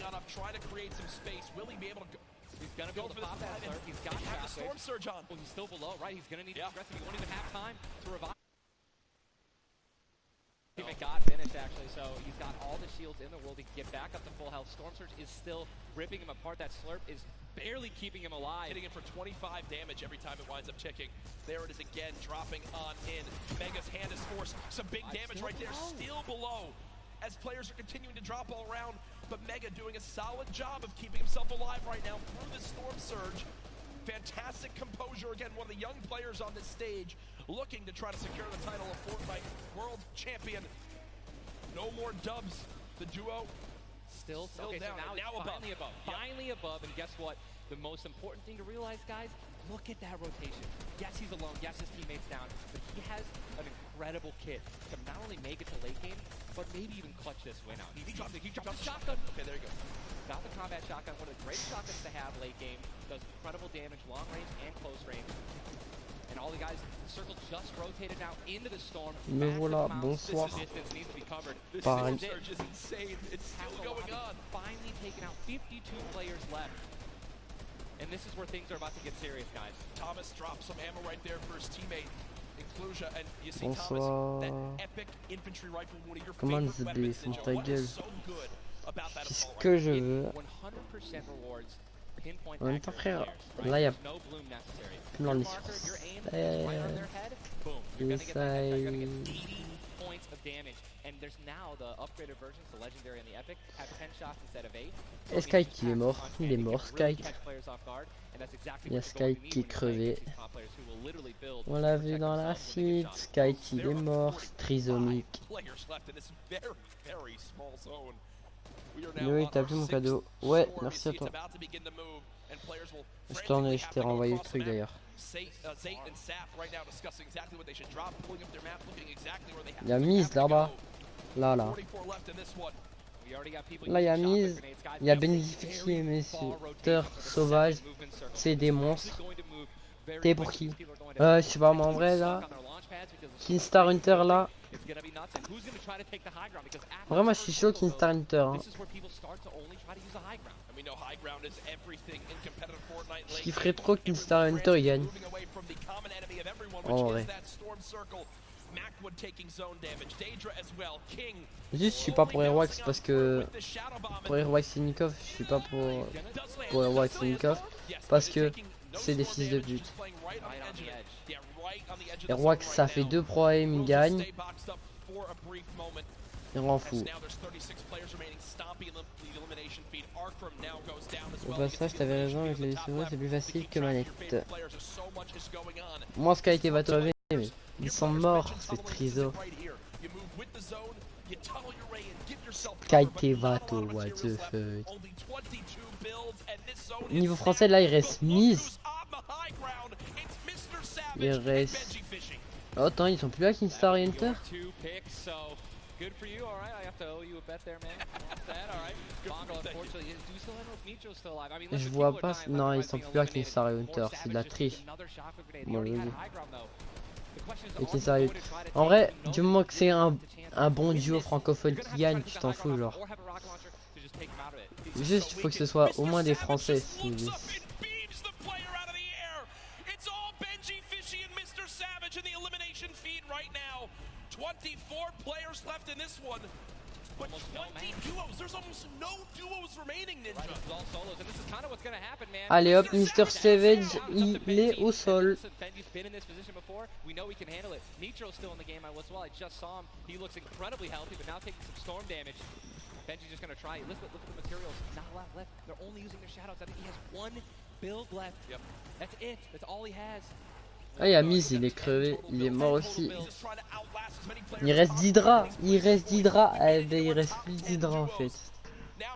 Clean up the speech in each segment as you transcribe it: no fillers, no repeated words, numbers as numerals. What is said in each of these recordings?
on up, trying to create some space. Will he be able to go? He's gonna be able to pop that slurp. He's got the storm surge on. Well, he's still below, right? He's gonna need to aggressive. He won't even have time to revive. Teammate got finished actually, so he's got all the shields in the world. He can get back up to full health. Storm Surge is still ripping him apart. That slurp is barely keeping him alive. Hitting him for 25 damage every time it winds up ticking. There it is again, dropping on in. Mega's hand is forced. Some big damage right there, still below. As players are continuing to drop all around, but Mega doing a solid job of keeping himself alive right now through the Storm Surge. Fantastic composure again, one of the young players on this stage looking to try to secure the title of Fortnite World Champion. No more dubs. The duo still okay, down. So now finally above. Finally above, and guess what? The most important thing to realize, guys, look at that rotation. Yes, he's alone. Yes, his teammate's down. But he has an incredible kit to not only make it to late game, but maybe even clutch this win out. He dropped the shotgun. Okay, there you go. Got the combat shotgun, one of the greatest shotguns to have late game. Does incredible damage, long range and close range. And all the guys, the circle just rotated now into the storm. Me voilà, bonsoir. Pareil. Surge is insane. It's still going on. Finally taken out 52 players left. And this is where things are about to get serious, guys. Thomas drops some ammo right there for his teammate. Inclusion, and you see bonsoir. Thomas, that epic infantry rifle, one of your Comment favorite weapons, ta gueule. so good about that C'est ce que je veux. 100% rewards. En même temps, frère, là il y a plein de Sky qui est mort, il est mort Sky. Il y a Sky qui est crevé. On l'a vu dans la suite, Sky qui est mort, trisomique. Oui, t'as vu mon cadeau. Ouais, merci à toi. Je t'ai renvoyé le truc d'ailleurs. Il y a mise là-bas. Là. Là, il y a mise. Il y a bénéficié, messieurs. Sauvage. C'est des monstres. T'es pour qui? Je sais pas, moi en vrai là. Kinstar Hunter là. Vraiment, je suis chaud Kinstar Hunter. Hein. Je kifferais trop qu'Instar Hunter il gagne. En vrai. Juste, je suis pas pour Airwax parce que pour Airwax et Nikov, je suis pas pour Airwax et Nikov parce que c'est des fils de pute. Airwax ça fait 2 pro aim, il gagne. Il rend fou. Au passage, t'avais raison avec les décisions, c'est plus facile que manette. Moi, Sky était va tomber, mais ils sont morts, c'est triso. Sky Tevato, what the fuck. Niveau français, là, il reste mise. Il reste. Oh, attends, ils sont plus là, Kinstar et Hunter. Je vois pas. Non, ils sont plus là, Kinstar et Hunter. C'est de la triche. Bon, et Kinstar et... En vrai, du moment que c'est un bon duo francophone qui gagne, tu t'en fous, genre. Juste, il faut que ce soit au moins des Français. Right now, 24 players left in this one, but 20 duos. There's almost no duos remaining, Ninja. Allez hop, Mr. Savage, il est au sol. We know he can handle it. Nitro's still in the game as well. I just saw him. He looks incredibly healthy, but now taking some storm damage. Benji's just gonna try. Look at the materials. Not a lot left. They're only using their shadows. I think he has one build left. Yep. That's it. That's all he has. Ah, il y a Miz, il est crevé, il est mort aussi. Il reste d'Hydra, il reste d'Hydra, eh ben, il reste plus d'Hydra en fait. Now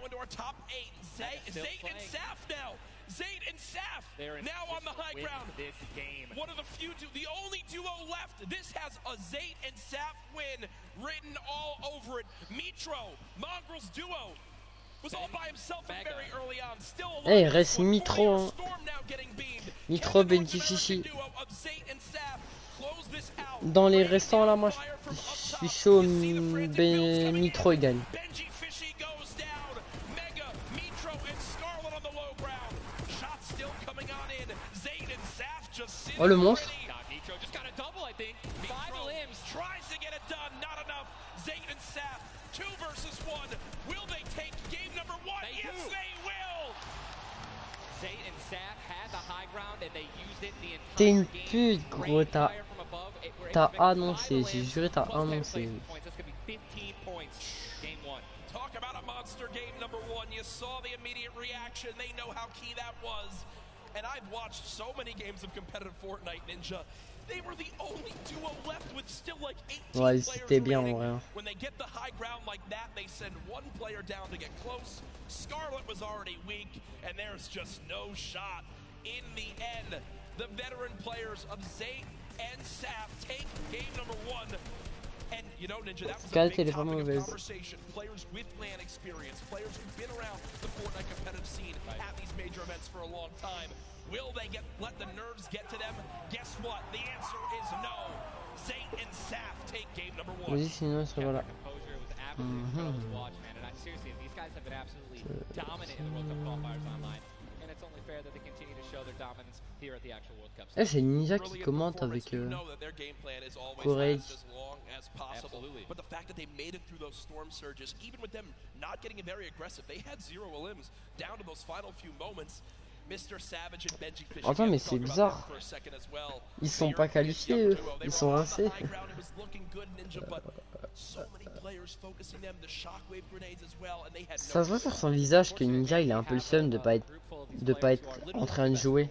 on the high ground, one of the few, the only duo left. This has a Zayt and Saf win written all over it. Mitro, Mongrel's duo was all by himself very early on. Still il reste Mitro, hein. Mitro, Benjifichi. Dans les restants là, moi je suis chaud. Mitro il gagne. Oh le monstre. T'es une pute gros, t'as annoncé, j'ai juré t'as annoncé. Talk about a monster game number one. You saw the immediate reaction. They know how key that was. And I've watched so many games of competitive Fortnite, Ninja. They were the only duo left with still like 18 Ouais, players c'était bien en remaining. vrai. When they get the high ground like that, they send one player down to get close. Scarlet was already weak, and there's just no shot. In the end, the veteran players of Zay and Saf take game number one. And you know, Ninja, that was a big topic of conversation. Players with LAN experience, players who've been around the Fortnite competitive scene at these major events for a long time. Will they let the nerves get to them? Guess what? The answer is no. Zay and Saf take game number one. Vas-y, sinon ça va là. Seriously, these guys have been absolutely dominant in the World Cup qualifiers online, and it's only fair that they continue to show their dominance here at the actual World Cup. Eh, c'est Ninja qui commente avec Corée. But the fact that they made it through those storm surges, even with them not getting very aggressive, they had 0 limbs down to those final few moments. Mr. Savage and Benji Fish. Attends, mais c'est bizarre. Ils sont pas qualifiés, eux. Ils sont rincés. Ça se voit sur son visage que Ninja il a un peu le seum de pas être en train de jouer.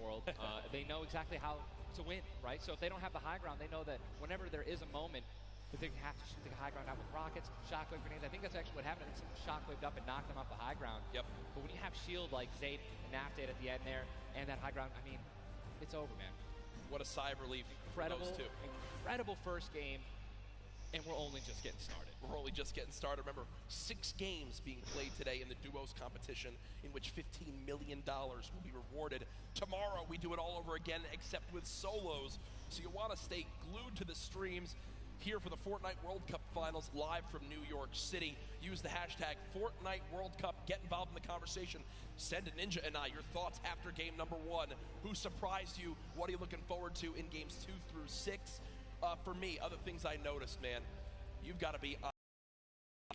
They have to shoot the high ground out with rockets, shockwave grenades. I think that's actually what happened. I think someone shockwaved up and knocked them off the high ground. Yep. But when you have shield like Zayd and Napdate at the end there, and that high ground, I mean, it's over, man. What a sigh of relief. Incredible first game, and we're only just getting started. We're only just getting started. Remember, 6 games being played today in the duos competition, in which $15 million will be rewarded. Tomorrow we do it all over again, except with solos. So you want to stay glued to the streams. Here for the Fortnite World Cup Finals live from New York City. Use the hashtag Fortnite World Cup. Get involved in the conversation. Send to Ninja and I your thoughts after game number 1. Who surprised you? What are you looking forward to in games 2 through 6? For me, other things I noticed, man. You've got to be on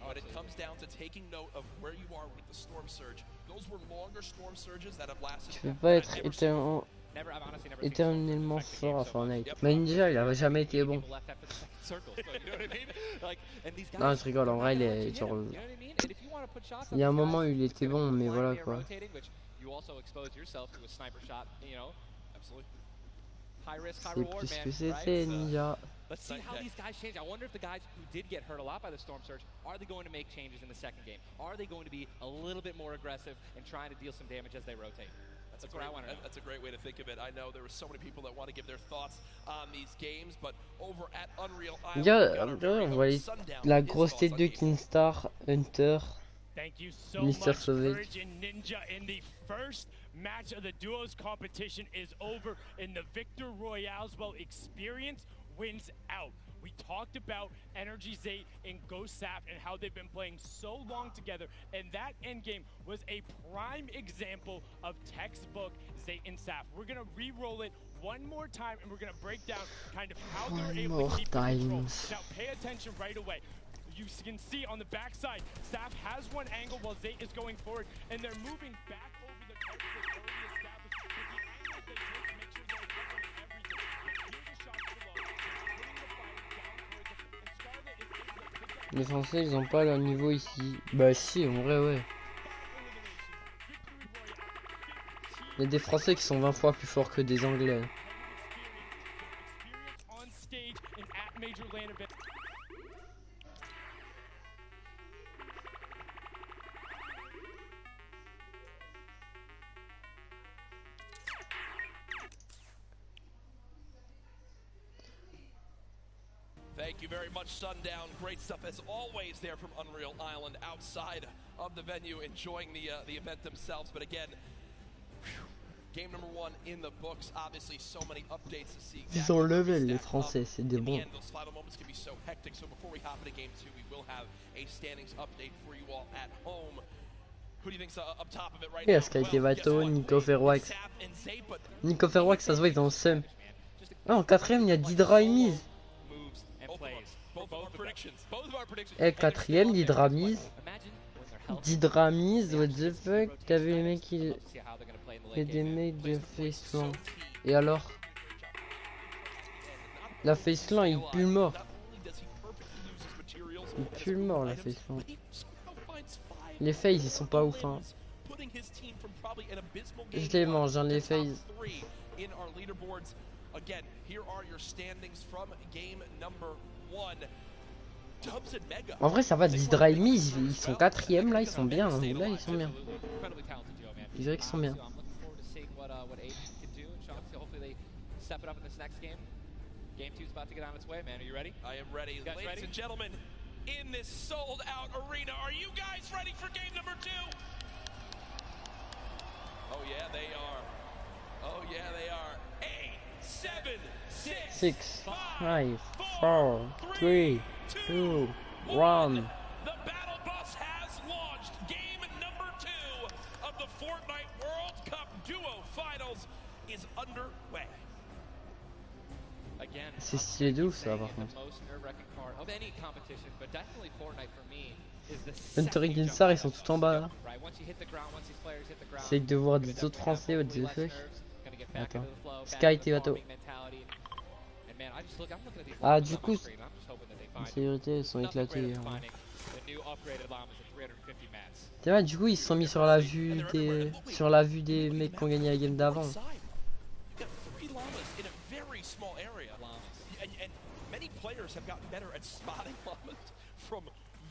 when it comes down to taking note of where you are with the storm surge. Those were longer storm surges that have lasted. Je peux pas être éternellement fort à Fortnite. Mais Ninja il avait jamais été bon. Non, je rigole, en vrai il est genre... Il y a un moment où il était bon, mais voilà quoi. C'est plus ce que c'était, Ninja. Let's see how these guys change. I wonder if the guys who did get hurt a lot by the storm surge, are they going to make changes in the second game? Are they going to be a little bit more aggressive and trying to deal some damage as they rotate? That's what I want to know. That's a great way to think of it. I know there were so many people that want to give their thoughts on these games, but over at Unreal Island, on voit la grosse tête de Kingstar, Hunter, Mr. Sauvage. Match of the duos competition is over, and the Victor Royale's experience wins out. We talked about Energy Zay and Ghost Saf and how they've been playing so long together, and that endgame was a prime example of textbook Zay and Saf. We're gonna re-roll it one more time, and we're gonna break down kind of how they're able to keep control. Now pay attention right away. You can see on the backside, Saf has one angle while Zay is going forward, and they're moving back over the target that's already established. But the angle that they take to make sure they're covering everything. Here's the shots below. Putting the fire down towards them. And Scarlet is able to pick up. Les Français ils ont pas leur niveau ici. Bah si, en vrai ouais. Il y a des Français qui sont 20 fois plus forts que des Anglais. Thank you very much, Sundown. Great stuff as always there from Unreal Island outside of the venue, enjoying the event themselves. But again, game number 1 in the books. Obviously, so many updates to see. Ils ont level les Français, c'est des bons. Those final moments can be so hectic. So before we hop into game 2, we will have a standings update for you all at home. Who do you think's up top of it right now? Est-ce qu'il a été bateau, Nico Ferroix? Nico Ferroix, ça se voit, ils ont le seum. Non, en quatrième, il y a Didra et Mise. Et quatrième, Didra Mise. Didra Mise, what the fuck. T'as vu les mecs qui... Il y a des mecs de Faceland. Et alors? La Faceland, il pue le mort. Il pue le mort, la Faceland. Les Faces, ils sont pas ouf, hein. Je les mange, hein, les Faces. En vrai, ça va, Didra et Mise, ils sont quatrième, là, ils sont bien. Hein. Là, ils sont bien. Je dirais qu'ils sont bien. Game 2 is about to get on its way, man. Are you ready? I am ready. Ladies and gentlemen, in this sold-out arena, are you guys ready for game number 2? Oh, yeah, they are. Oh, yeah, they are. 8, 7, 6, 5, 4, 3, 2, 1. The battle bus has launched. Game number 2 of the Fortnite World Cup Duo Finals is underway. C'est stylé de ouf ça par contre. Hunter et Ginsar ils sont tout en bas là. C'est de voir des autres français what the fuck. Attends. Sky Tevato. Ah du coup en sécurité ils sont éclatés. Hein. Tu vois du coup ils se sont mis sur la vue des mecs qui ont gagné la game d'avant. Players have gotten better at spotting llamas from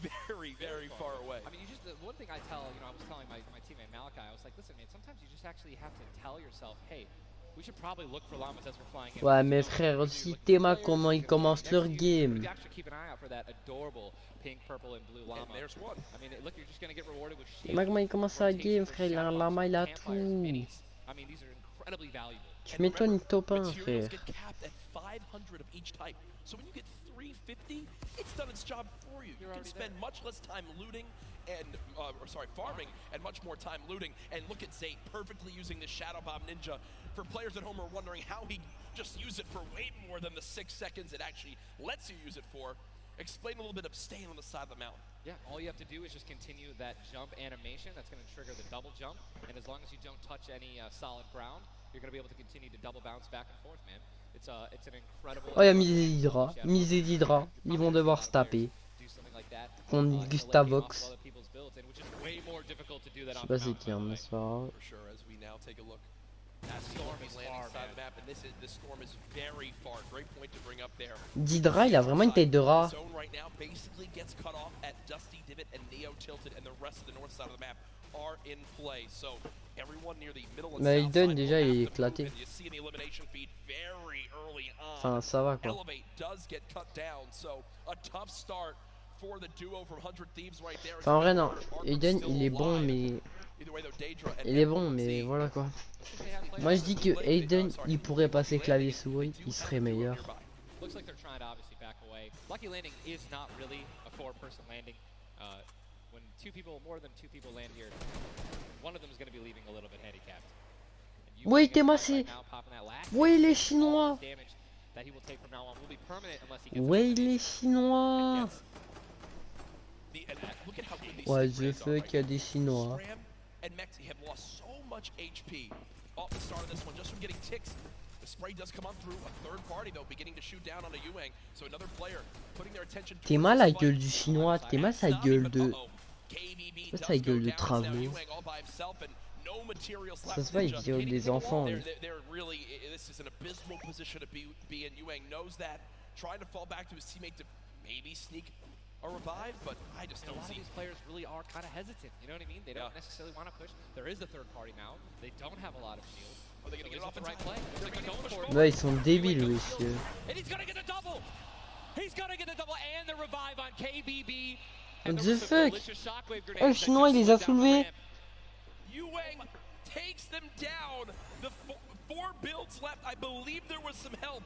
very, very far away. I mean, you just, the one thing I tell, you know, I was telling my teammate Malachi, I was like, listen, man, sometimes you just actually have to tell yourself, hey, we should probably look for llamas as we're flying in. Ouais, mais frère, aussi Théma, comment ils commencent leur game. Théma, comment il commence sa game, frère, il a un lama, il a tout. Tu m'étonnes, il top 1, frère. So when you get 350, it's done its job for you. You can spend much less time looting and, farming, and much more time looting. And look at Zay perfectly using the Shadow Bomb Ninja. For players at home who are wondering how he just used it for way more than the 6 seconds it actually lets you use it for. Explain a little bit of staying on the side of the mountain. Yeah, all you have to do is just continue that jump animation. That's going to trigger the double jump. And as long as you don't touch any solid ground, you're going to be able to continue to double bounce back and forth, man. Oh, il y a Mise et Didra. Ils vont devoir se taper. Contre Gustavox. Je sais pas c'est qui, hein, mais c'est pas grave. Didra, il a vraiment une tête de rat. Mais Aiden déjà il est éclaté. Enfin ça va quoi. Enfin en vrai non, Aiden il est bon mais voilà quoi. Moi je dis que Aiden il pourrait passer clavier souris, il serait meilleur. When more than 2 people land here, one of them is going to be leaving a little bit handicapped. Oui, t'es massé. Oui, les Chinois. Oui, les Chinois. Ouais, je fais qu'il y a des Chinois. T'es mal la gueule du chinois, t'es mal sa gueule de... sa gueule de travaux. Ça se voit, il viole des enfants. A revive, but I just don't see. These players really are kind of hesitant. You know what I mean? They don't necessarily want to push. There is a third party now. They don't have a lot of shield. Are they going to get off the right play? Ouais, ils sont débiles, monsieur. And he's going to get the double. He's going to get the double and the revive on KBB. What the fuck? Oh, le chinois, il les a soulevés. Yuang takes them down. The 4 builds left. I believe there was some help.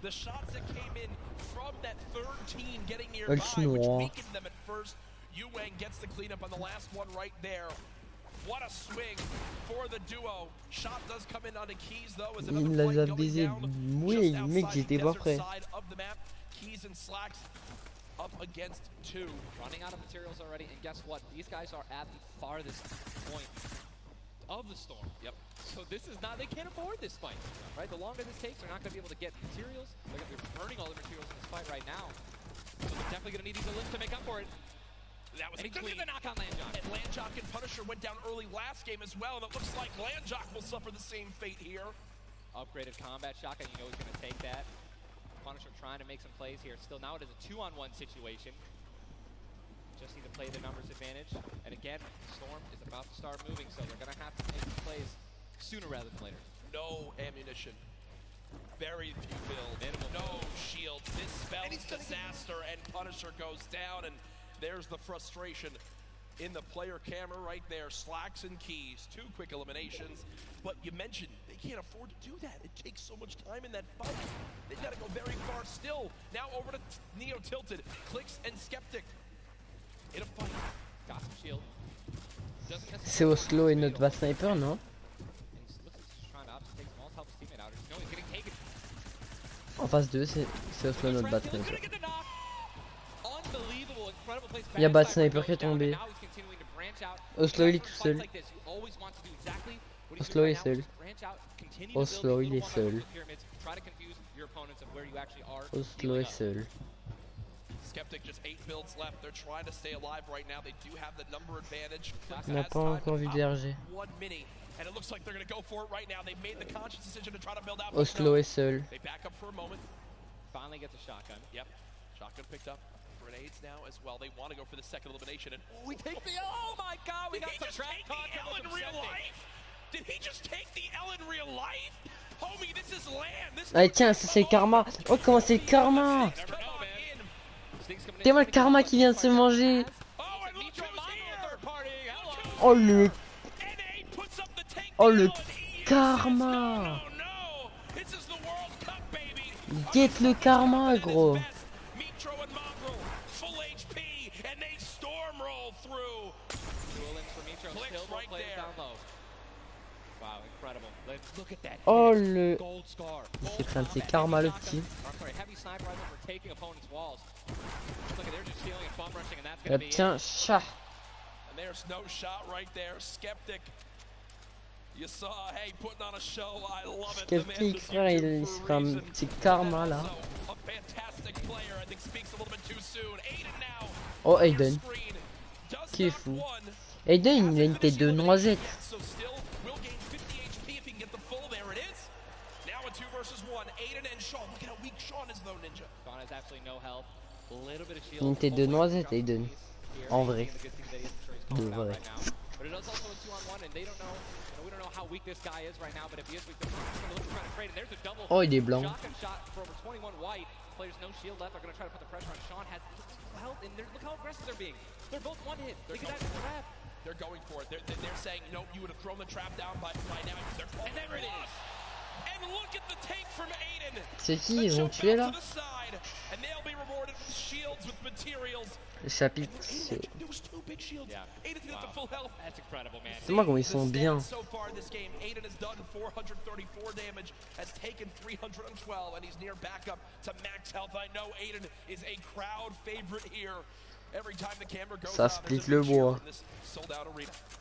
The shots that came in from that third team getting nearby, which weakened them at first. Yuang gets the cleanup on the last one right there. What a swing for the duo. Shot does come in on the keys though. As Il les a baisés. Oui, mec, j'étais pas prêt. Keys and slacks up against two. Running out of materials already, and guess what? These guys are at the farthest point of the storm. Yep. So this is not, they can't afford this fight, right? The longer this takes, they're not going to be able to get materials. They're burning all the materials in this fight right now. So they're definitely going to need these lifts to make up for it. That was and a clean knock on Landjock. And Landjock and Punisher went down early last game as well, and it looks like Landjock will suffer the same fate here. Upgraded combat shotgun, you know he's going to take that. Punisher trying to make some plays here. Still now it is a 2-on-1 situation. Just need to play the numbers advantage. And again, Storm is about to start moving, so they're going to have to make some plays sooner rather than later. No ammunition. Very few builds. No shield. This spells disaster, and Punisher goes down, and there's the frustration in the player camera right there. Slacks and keys. 2 quick eliminations. But you mentioned they can't afford to do that. It takes so much time in that fight. They've got to go very far still. Now over to Neo Tilted. Clicks and Skeptic. In a fight. Got some shield. C'est Oslo et notre bas sniper, non? En face d'eux, c'est Oslo notre bas sniper. Il y a bas sniper qui est tombé. Oslo il est tout seul. Oslo est seul. Oslo il est seul. Oslo est seul. Skeptic just 8 builds left. They're trying to stay alive right now. They do have the number advantage. On n'a pas encore vu d'RG. 1 mini, and it looks like they're going to go for it right now. They made the conscious decision to try to build out. Oslo est seul. They back up for a moment. Finally gets a shotgun. Yep. Shotgun picked up. Grenades now as well. They want to go for the second elimination. And we take the oh my god, we got some track talk in real life. Did he just take the L in real life? Homie, this is land. This Allez tiens, ça c'est Karma. Oh comment c'est Karma. C'est moi le Karma qui vient de se manger. Oh le... Oh le Karma. Get le Karma gros. Oh le... Il s'est pris un de ses Karma le petit. Tiens, chat. There's no shot right there. Skeptic. You saw, hey, putting on a show. I love it. Skeptic, frère, il se prend un petit Karma là. A fantastic player. I think speaks a little bit too soon. Aiden now. Oh, Aiden. Qui est fou. Aiden, il a une tête de noisette. Une tête de noisette, Aiden. En vrai. De vrai. Oh, il est blanc. They're going for it. They're saying, you know, you would have thrown the trap down by now. And there it is. And look at the take from Aiden. C'est qui ils vont tuer là? Le chapitre. C'est moi comment ils sont bien. Ça split le bois.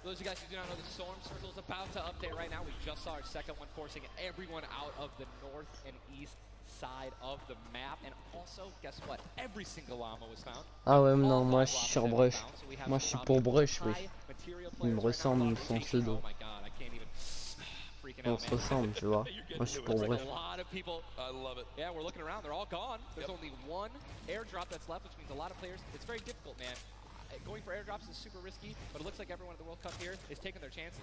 Those of you guys who do not know, the storm circle is about to update right now. We just saw our second one forcing everyone out of the north and east side of the map. And also, guess what? Every single llama was found. Ah ouais, non, moi je suis sur Brush. Moi je suis pour Brush, oui. Il me ressemble son pseudo. On se ressemble, tu vois. Moi je suis pour Brush. Yeah, we're looking around. They're all gone. There's only one airdrop that's left, which means a lot of players. It's very difficult, man. Going for airdrops is super risky, but it looks like everyone at the World Cup here is taking their chances.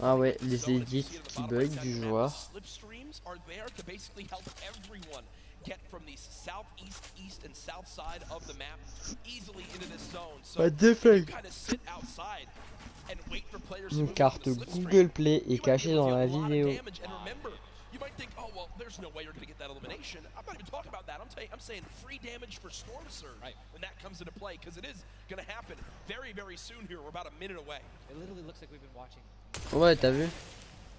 Ah ouais, les edits qui bug du joueur. Slipstreams are there to basically help everyone get from the southeast, east, and south side of the map easily into this zone. So you kind of sit outside and wait for players to move. Une carte Google Play est cachée dans la vidéo. You might think, oh well, there's no way you're going to get that elimination. elimination. I'm not even talking about that. I'm saying free damage for Storm Surge when that comes into play, because it is going to happen very, very soon here. We're about a minute away. It literally looks like we've been watching. Ouais, t'as vu?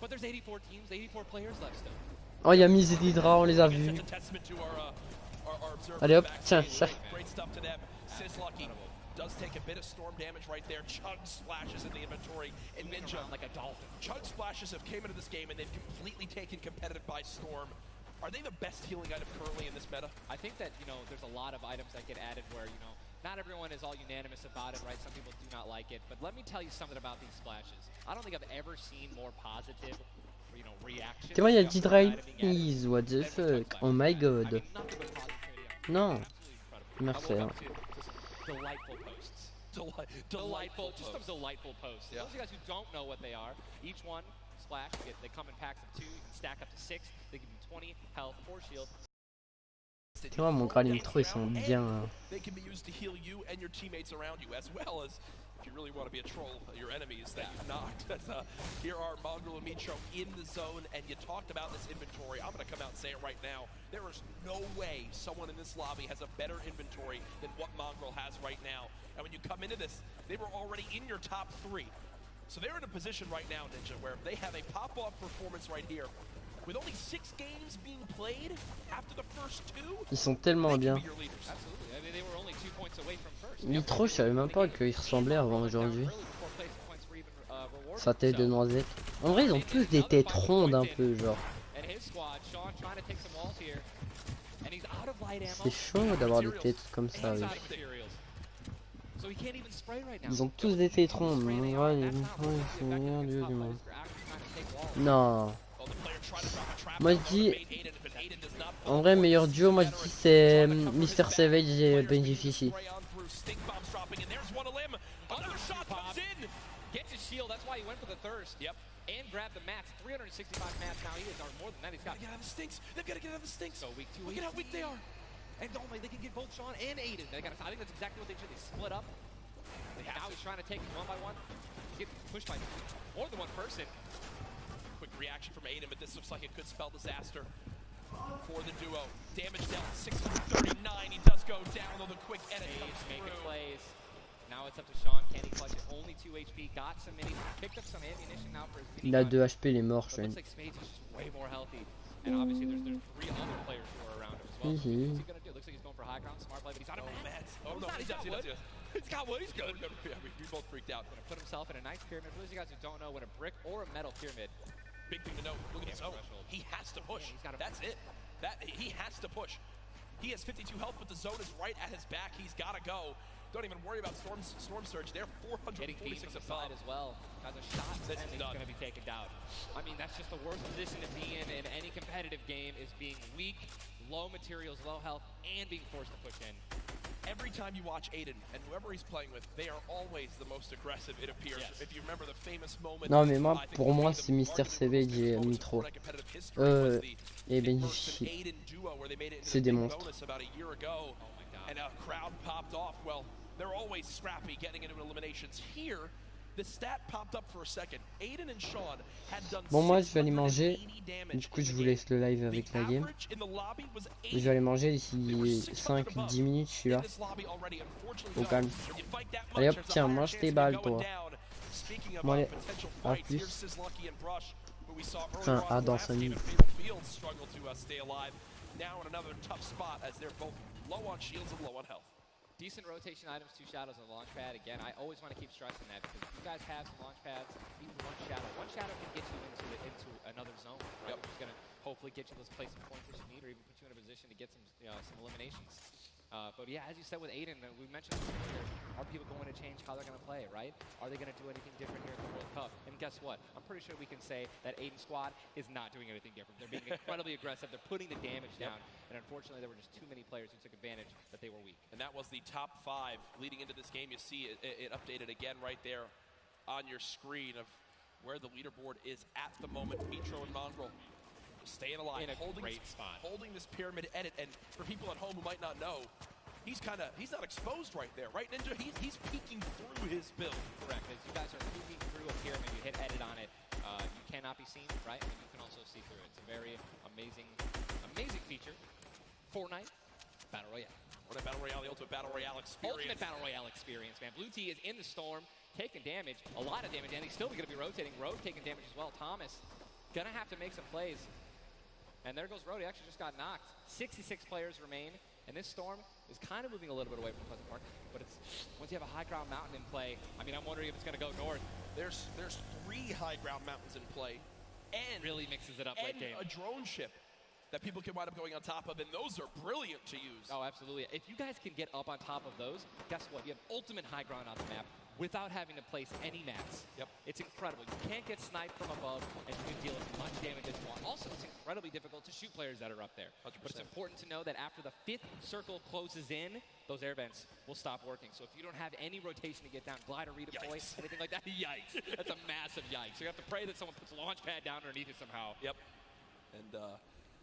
But there's 84 teams, 84 players left still. Oh, il y a Miz et Hydra, on les a vus. Allez hop, tiens, ça. Does take a bit of storm damage right there. Chug splashes in the inventory, and Ninja like a dolphin. Chug splashes have came into this game and they've completely taken competitive by storm. Are they the best healing item currently in this meta? I think that, you know, there's a lot of items that get added where, you know, not everyone is all unanimous about it, right? Some people do not like it, but let me tell you something about these splashes. I don't think I've ever seen more positive, you know, reaction. Tu vois, il y a Hydra, what the fuck? Oh my god. Non. Merci. Delightful posts. Delightful. Just some delightful posts. Yeah. Those of you guys who don't know what they are, each one splash, they come in packs of 2. You can stack up to 6. They give you 20 health or shield. Tu vois, mon Graal intro, ils sont bien. They can be used to heal you and your teammates around you, as well as if you really want to be a troll, your enemies that you've knocked. Here are Mongrel and Mitro in the zone, and you talked about this inventory. I'm going to come out and say it right now. There is no way someone in this lobby has a better inventory than what Mongrel has right now. And when you come into this, they were already in your top 3. So they're in a position right now, Ninja, where they have a pop-off performance right here. With only 6 games being played after the first 2, ils sont tellement bien. Mitro, je savais même pas qu'il ressemblait avant aujourd'hui. Sa tête de noisette. En vrai, ils ont tous des têtes rondes un peu, genre. C'est chaud d'avoir des têtes comme ça. Oui. Ils ont tous des têtes rondes. Ouais, ils sont meilleurs dieu du monde. Non. Moi je dis, en vrai meilleur duo, moi je dis c'est Mr Savage et Benjifici. And grab the mats, 365 mats now. He is more than that. He's got. They've got to get out of the stinks. So weak 2. Look at how weak they are. And only they can get both Sean and Aiden. I think that's exactly what they should. They split up. Now he's trying to take them 1 by 1. Get pushed by more than one person. Quick reaction from Aiden, but this looks like it could spell disaster for the duo. Damage dealt 639. He does go down, though the quick edit comes through. Plays. Now it's up to Sean. Can he clutch it? Only 2 HP. Got some minis. Picked up some ammunition now for his mini. Il a 2 HP, il est mort, Sean. Looks like Spades is just way more healthy. And obviously there's 3 other players who are around him as well. What's he gonna do? Looks like he's going for high ground. Smart play, but he's out of mats. Oh no, he does. He's got wood. He's good. We both freaked out. Gonna put himself in a nice pyramid. For those of you guys who don't know, what a brick or a metal pyramid. Big thing to note. Look at his zone. He has to push. That's it. He has to push. He has 52 health, but the zone is right at his back. He's got to go. Don't even worry about Storm Surge. They're 446 above as well. Has a shot, and he's going to be taken down. I mean, that's just the worst position to be in any competitive game, is being weak, low materials, low health, and being forced to push in. Every time you watch Aiden and whoever he's playing with, they are always the most aggressive, it appears. Yes. If you remember the famous moment. Non mais moi, pour moi, c'est Mr Savage et Mitro. Et Benji. C'est des monstres. And a crowd popped off. Well, they're always scrappy getting into eliminations. Here, the stat popped up for a second. Aiden and Sean had done. Bon, moi je vais aller manger. Du coup, je vous laisse le live avec la game. Je vais aller manger d'ici 5-10 minutes, je suis là. Au calme. Allez hop, tiens, mange tes balles, toi. Bon, allez, à plus. Enfin, à dans 5 minutes. Now in another tough spot as they're both low on shields and low on health. Decent rotation items, 2 shadows on the launch pad. Again, I always want to keep stressing that, because if you guys have some launch pads, even one shadow can get you into another zone. Right? Yep. Which is going to hopefully get you those placement pointers you need, or even put you in a position to get some eliminations. But yeah, as you said with Aiden, we mentioned earlier, are people going to change how they're going to play, right? Are they going to do anything different here at the World Cup? And guess what? I'm pretty sure we can say that Aiden's squad is not doing anything different. They're being incredibly aggressive. They're putting the damage down. And unfortunately, there were just too many players who took advantage that they were weak. And that was the top 5 leading into this game. You see it updated again right there on your screen of where the leaderboard is at the moment. Mitro and Mongrel staying alive, in a great spot, holding this pyramid edit. And for people at home who might not know, he's not exposed right there, right, Ninja? He's peeking through his build. Correct. As you guys are peeking through a pyramid, you hit edit on it. You cannot cannot be seen, right? And you can also see through it. It's a very amazing feature. Fortnite Battle Royale. Fortnite Battle Royale, the ultimate Battle Royale experience. Ultimate Battle Royale experience, man. Blue T is in the storm, taking damage, a lot of damage, and he's still going to be rotating. Road taking damage as well. Thomas going to have to make some plays. And there goes Road. He actually just got knocked. 66 players remain, and this storm is kind of moving a little bit away from Pleasant Park. But it's once you have a high ground mountain in play, I mean, I'm wondering if it's going to go north. There's 3 high ground mountains in play, and really mixes it up late game. A drone ship that people can wind up going on top of, and those are brilliant to use. Oh, absolutely. If you guys can get up on top of those, guess what? You have ultimate high ground on the map without having to place any mats. Yep. It's incredible. You can't get sniped from above, and you can deal as much damage as you want. Also, it's incredibly difficult to shoot players that are up there. 100%. But it's important to know that after the 5th circle closes in, those air vents will stop working. So if you don't have any rotation to get down, glide or redeploy, anything like that, yikes. That's a massive yikes. So you have to pray that someone puts a launch pad down underneath it somehow. Yep.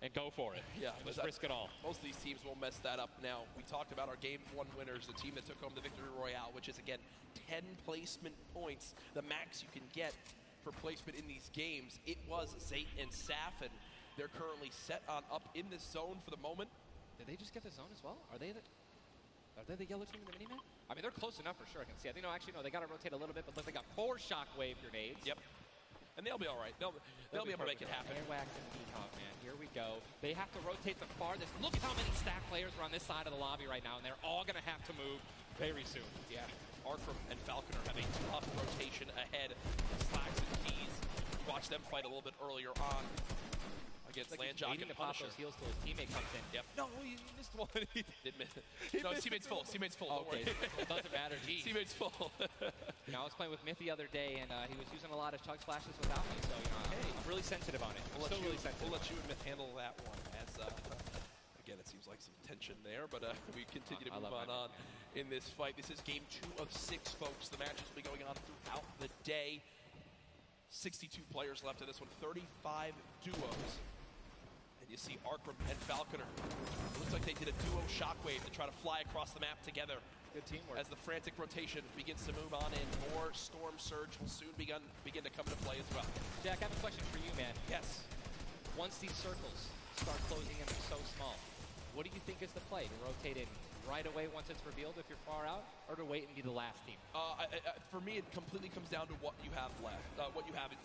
And go for it. Yeah, just risk it all. Most of these teams will mess that up. Now, we talked about our Game 1 winners, the team that took home the Victory Royale, which is, again, 10 placement points, the max you can get for placement in these games. It was Zayt and Saf, and they're currently set on up in this zone for the moment. Did they just get the zone as well? Are they the yellow team in the mini-map? I mean, they're close enough for sure, I can see. I think, no, actually, no, they got to rotate a little bit, but look, they got 4 shockwave grenades. Yep. And they'll be all right. They'll be able to make it happen. Airwax and Peacock, man. Here we go. They have to rotate the farthest. Look at how many stack players are on this side of the lobby right now, and they're all going to have to move very soon. Yeah. Arkram and Falconer have a tough rotation ahead. Slacks and Keys. Watch them fight a little bit earlier on against Landjock and to pop Punisher. those heals till his teammate comes in. Yep. No, he missed one. Did miss it. No, teammate's full. Teammate's full. Don't worry. It doesn't matter. Geez. Teammate's full. You know, I was playing with Myth the other day, and he was using a lot of chug splashes without me, so you know, I'm really sensitive on it. We'll let you and Myth handle that one. As again, it seems like some tension there, but we continue to move on in this fight. This is game 2 of 6, folks. The matches will be going on throughout the day. 62 players left in this one. 35 duos. And you see Arkram and Falconer. It looks like they did a duo shockwave to try to fly across the map together. Good teamwork. As the frantic rotation begins to move on in, more Storm Surge will soon begin to come into play as well. Jack, I have a question for you, man. Yes. Once these circles start closing in so small, what do you think is the play? To rotate in right away once it's revealed if you're far out, or to wait and be the last team? For me, it completely comes down to what you have left, what you have in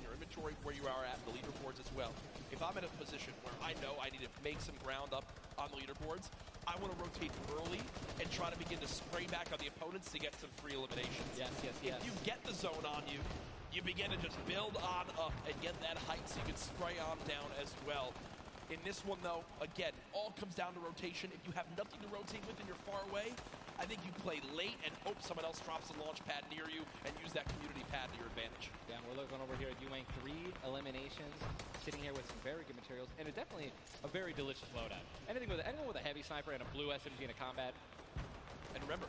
your inventory, where you are at, the leaderboards as well. If I'm in a position where I know I need to make some ground up on the leaderboards, I want to rotate early and try to begin to spray back on the opponents to get some free eliminations. Yes. If you get the zone on you, you begin to just build on up and get that height so you can spray on down as well. In this one, though, again, all comes down to rotation. If you have nothing to rotate with and you're far away, I think you play late and hope someone else drops a launch pad near you and use that community pad to your advantage. Yeah, we're looking over here at Ewing. 3 eliminations, sitting here with some very good materials, and it's definitely a very delicious loadout. Anyone with a heavy sniper and a blue SMG in a combat. And remember,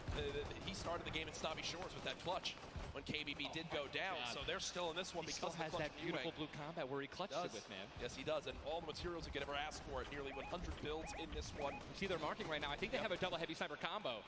he started the game at Snobby Shores with that clutch when KBB did go down, so they're still in this one because he still has that beautiful blue combat where he clutched it with, man. Yes, he does, and all the materials he could ever ask for it. Nearly 100 builds in this one. You see they're marking right now. I think they have a double heavy sniper combo.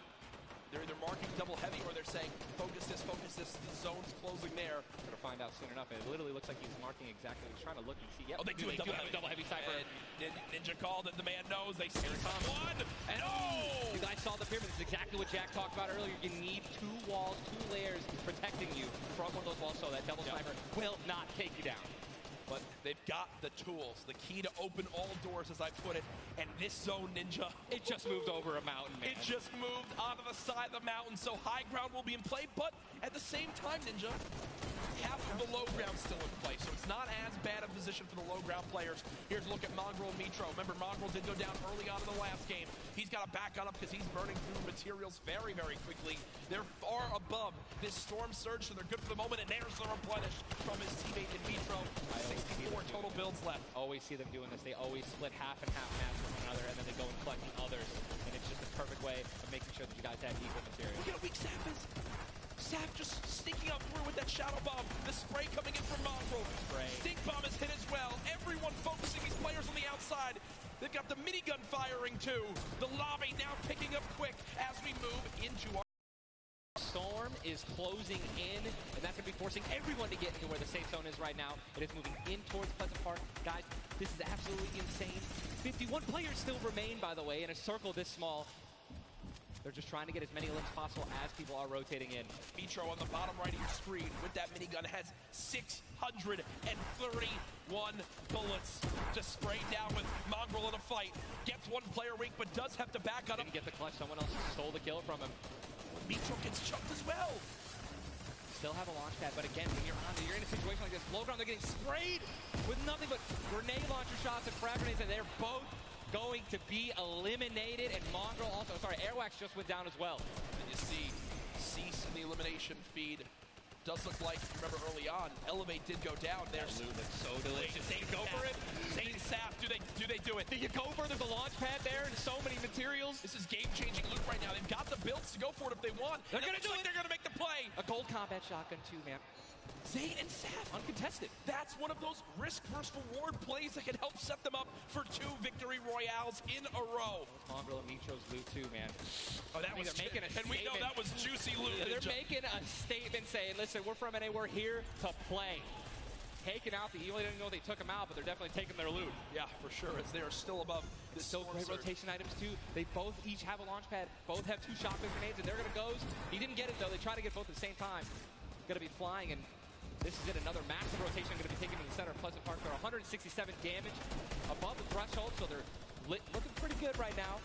They're either marking double heavy or they're saying, focus this, the zone's closing there. We're going to find out soon enough. It literally looks like he's marking exactly. He's trying to look and see. Yep, they do have a double heavy sniper. And Ninja called it, the man knows. They see one. And you guys saw the pyramid. This is exactly what Jack talked about earlier. You need 2 walls, 2 layers protecting you from one of those walls so that double sniper will not take you down. But they've got the tools, the key to open all doors, as I put it. And this zone, Ninja, it just moved over a mountain, man. It just moved onto the side of the mountain, so high ground will be in play. But at the same time, Ninja, half of the low ground still in play, so it's not as bad a position for the low ground players. Here's a look at Mongrel and Mitro. Remember, Mongrel did go down early on in the last game. He's got to back on up because he's burning through materials very, very quickly. They're far above this Storm Surge, so they're good for the moment, and there's the replenish from his teammate in Mitro. 64 total builds left. Always see them doing this. They always split half and half maps with one another, and then they go and collect the others, and it's just a perfect way of making sure that you guys have equal material. Look at how weak Saf is. Saf just sneaking up through with that shadow bomb. The spray coming in from Mongrel. Stink bomb is hit as well. Everyone focusing these players on the outside. They've got the minigun firing too. The lobby now picking up quick as we move into our... Storm is closing in, and that's going to be forcing everyone to get into where the safe zone is right now. It is moving in towards Pleasant Park. Guys, this is absolutely insane. 51 players still remain, by the way, in a circle this small. They're just trying to get as many limbs possible as people are rotating in. Mitro on the bottom right of your screen with that minigun has 631 bullets to spray down with Mongrel in a fight. Gets one player weak, but does have to back on him. Didn't get the clutch. Someone else stole the kill from him. Mitro gets chucked as well. Still have a launch pad, but again, when you're in a situation like this, low ground, they're getting sprayed with nothing but grenade launcher shots and frag grenades, and they're both going to be eliminated. And Mongrel also, Airwax just went down as well. And you see Cease in the elimination feed. Does look like, remember early on, Elevate did go down. There's That loot looks so delicious. They go for it. Zane Saf, do they do it? Do you go for it? There's a launch pad there and so many materials. This is game-changing loot right now. They've got the builds to go for it if they want. They're going to do it. They're going to make the play. A gold combat shotgun too, man. Zane and Saf uncontested. That's one of those risk versus reward plays that can help set them up for 2 victory royales in a row. Mongrel and Mitro's loot too, man. Oh, that was making a statement. And we know that was juicy loot. They're making a statement saying, listen, we're from NA, we're here to play. Taking out the evil, they didn't know they took them out, but they're definitely taking their loot. Yeah, for sure, as they are still above this. Still great rotation items too. They both each have a launch pad, both have 2 shotgun grenades, and they're gonna go. He didn't get it though, they try to get both at the same time. Gonna be flying, and this is it, another massive rotation going to be taken to the center of Pleasant Park. They're 167 damage above the threshold, so they're looking pretty good right now.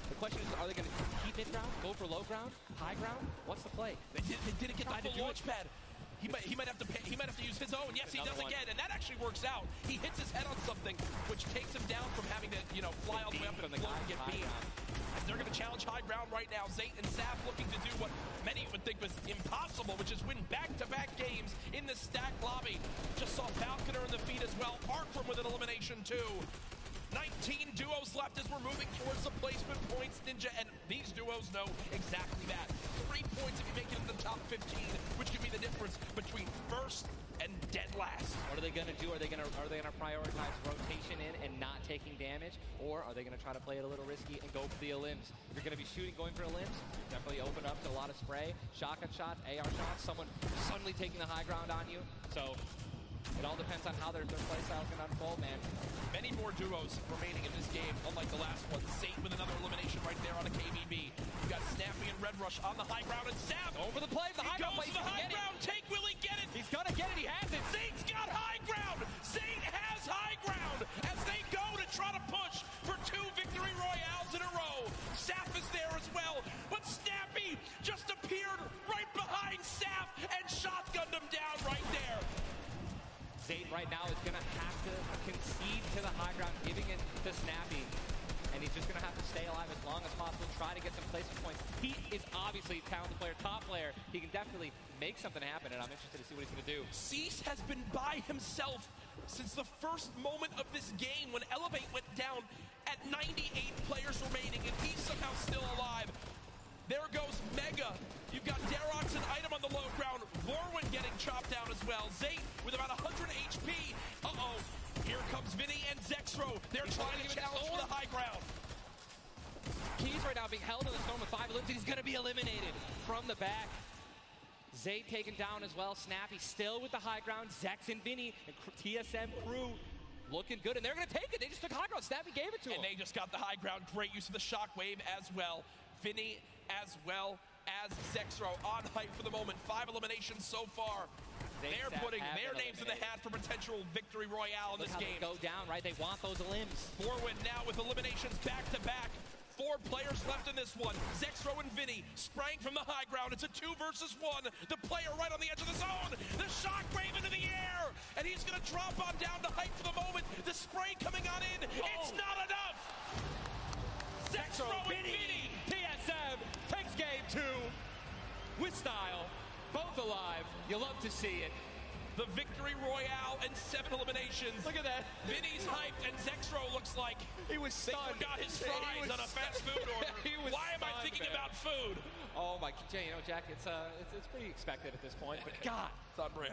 The question is, are they going to keep mid-ground, go for low ground, high ground? What's the play? They didn't get the full launch pad. He might have to use his own. Yes, he does again, and that actually works out. He hits his head on something, which takes him down from having to, fly all the way up and get beamed. They're going to challenge high ground right now. Zayt and Saf looking to do what many would think was impossible, which is win back-to-back games in the stacked lobby. Just saw Falconer in the feed as well. Arkram with an elimination too. 19 duos left as we're moving towards the placement points, Ninja, and these duos know exactly that. 3 points if you make it in the top 15, which could be the difference between first and dead last. What are they going to do? Are they going to prioritize rotation in and not taking damage, or are they going to try to play it a little risky and go for the limbs? If you're going to be going for limbs, definitely open up to a lot of spray, shotgun shots, AR shots, someone suddenly taking the high ground on you. So it all depends on how their play style is going to unfold, man. Many more duos remaining in this game, unlike the last one. Zayt with another elimination right there on a KBB. You got Snappy and Red Rush on the high ground, and Saf over the play. The high ground goes to the high ground. Take, will he get it? He's gonna get it. He has it. Zayt's got high ground. Zayt has high ground as they go to try to push for 2 victory royales in a row. Saf is there as well, but Snappy just appeared right behind Saf and shotgunned him down right there. Zayt right now is going to have to concede to the high ground, giving it to Snappy. And he's just going to have to stay alive as long as possible, try to get some placement points. He is obviously a talented player, top player. He can definitely make something happen, and I'm interested to see what he's going to do. Cease has been by himself since the first moment of this game when Elevate went down at 98 players remaining, and he's somehow still alive. There goes Mega. You've got Darox and Item on the low ground. Vorwin getting chopped down as well. Zayt with about 100 HP. Uh-oh. Here comes Vinny and Zexro. They're trying to challenge for the high ground. Keys right now being held in the storm with 5 limbs. He's going to be eliminated from the back. Zayt taken down as well. Snappy still with the high ground. Zex and Vinny and TSM crew looking good, and they're going to take it. They just took high ground. Snappy gave it to him. And they just got the high ground. Great use of the shockwave as well. Vinny as well as Zexro on hype for the moment. 5 eliminations so far. They're putting their names in the hat for potential victory royale in this game. Go down, right? They want those limbs. Vorwin now with eliminations back to back. 4 players left in this one. Zexro and Vinny spraying from the high ground. It's a 2 versus 1. The player right on the edge of the zone. The shockwave into the air. And he's going to drop on down to hype for the moment. The spray coming on in. It's not enough. Zexro and Vinny. TSM takes game 2 with style. Both alive. You love to see it. The victory royale and 7 eliminations. Look at that. Vinny's hyped, and Zexro looks like he was stunned. They forgot his fries on a fast food order. Why am I thinking about food? Oh my, Jack, it's pretty expected at this point. But God,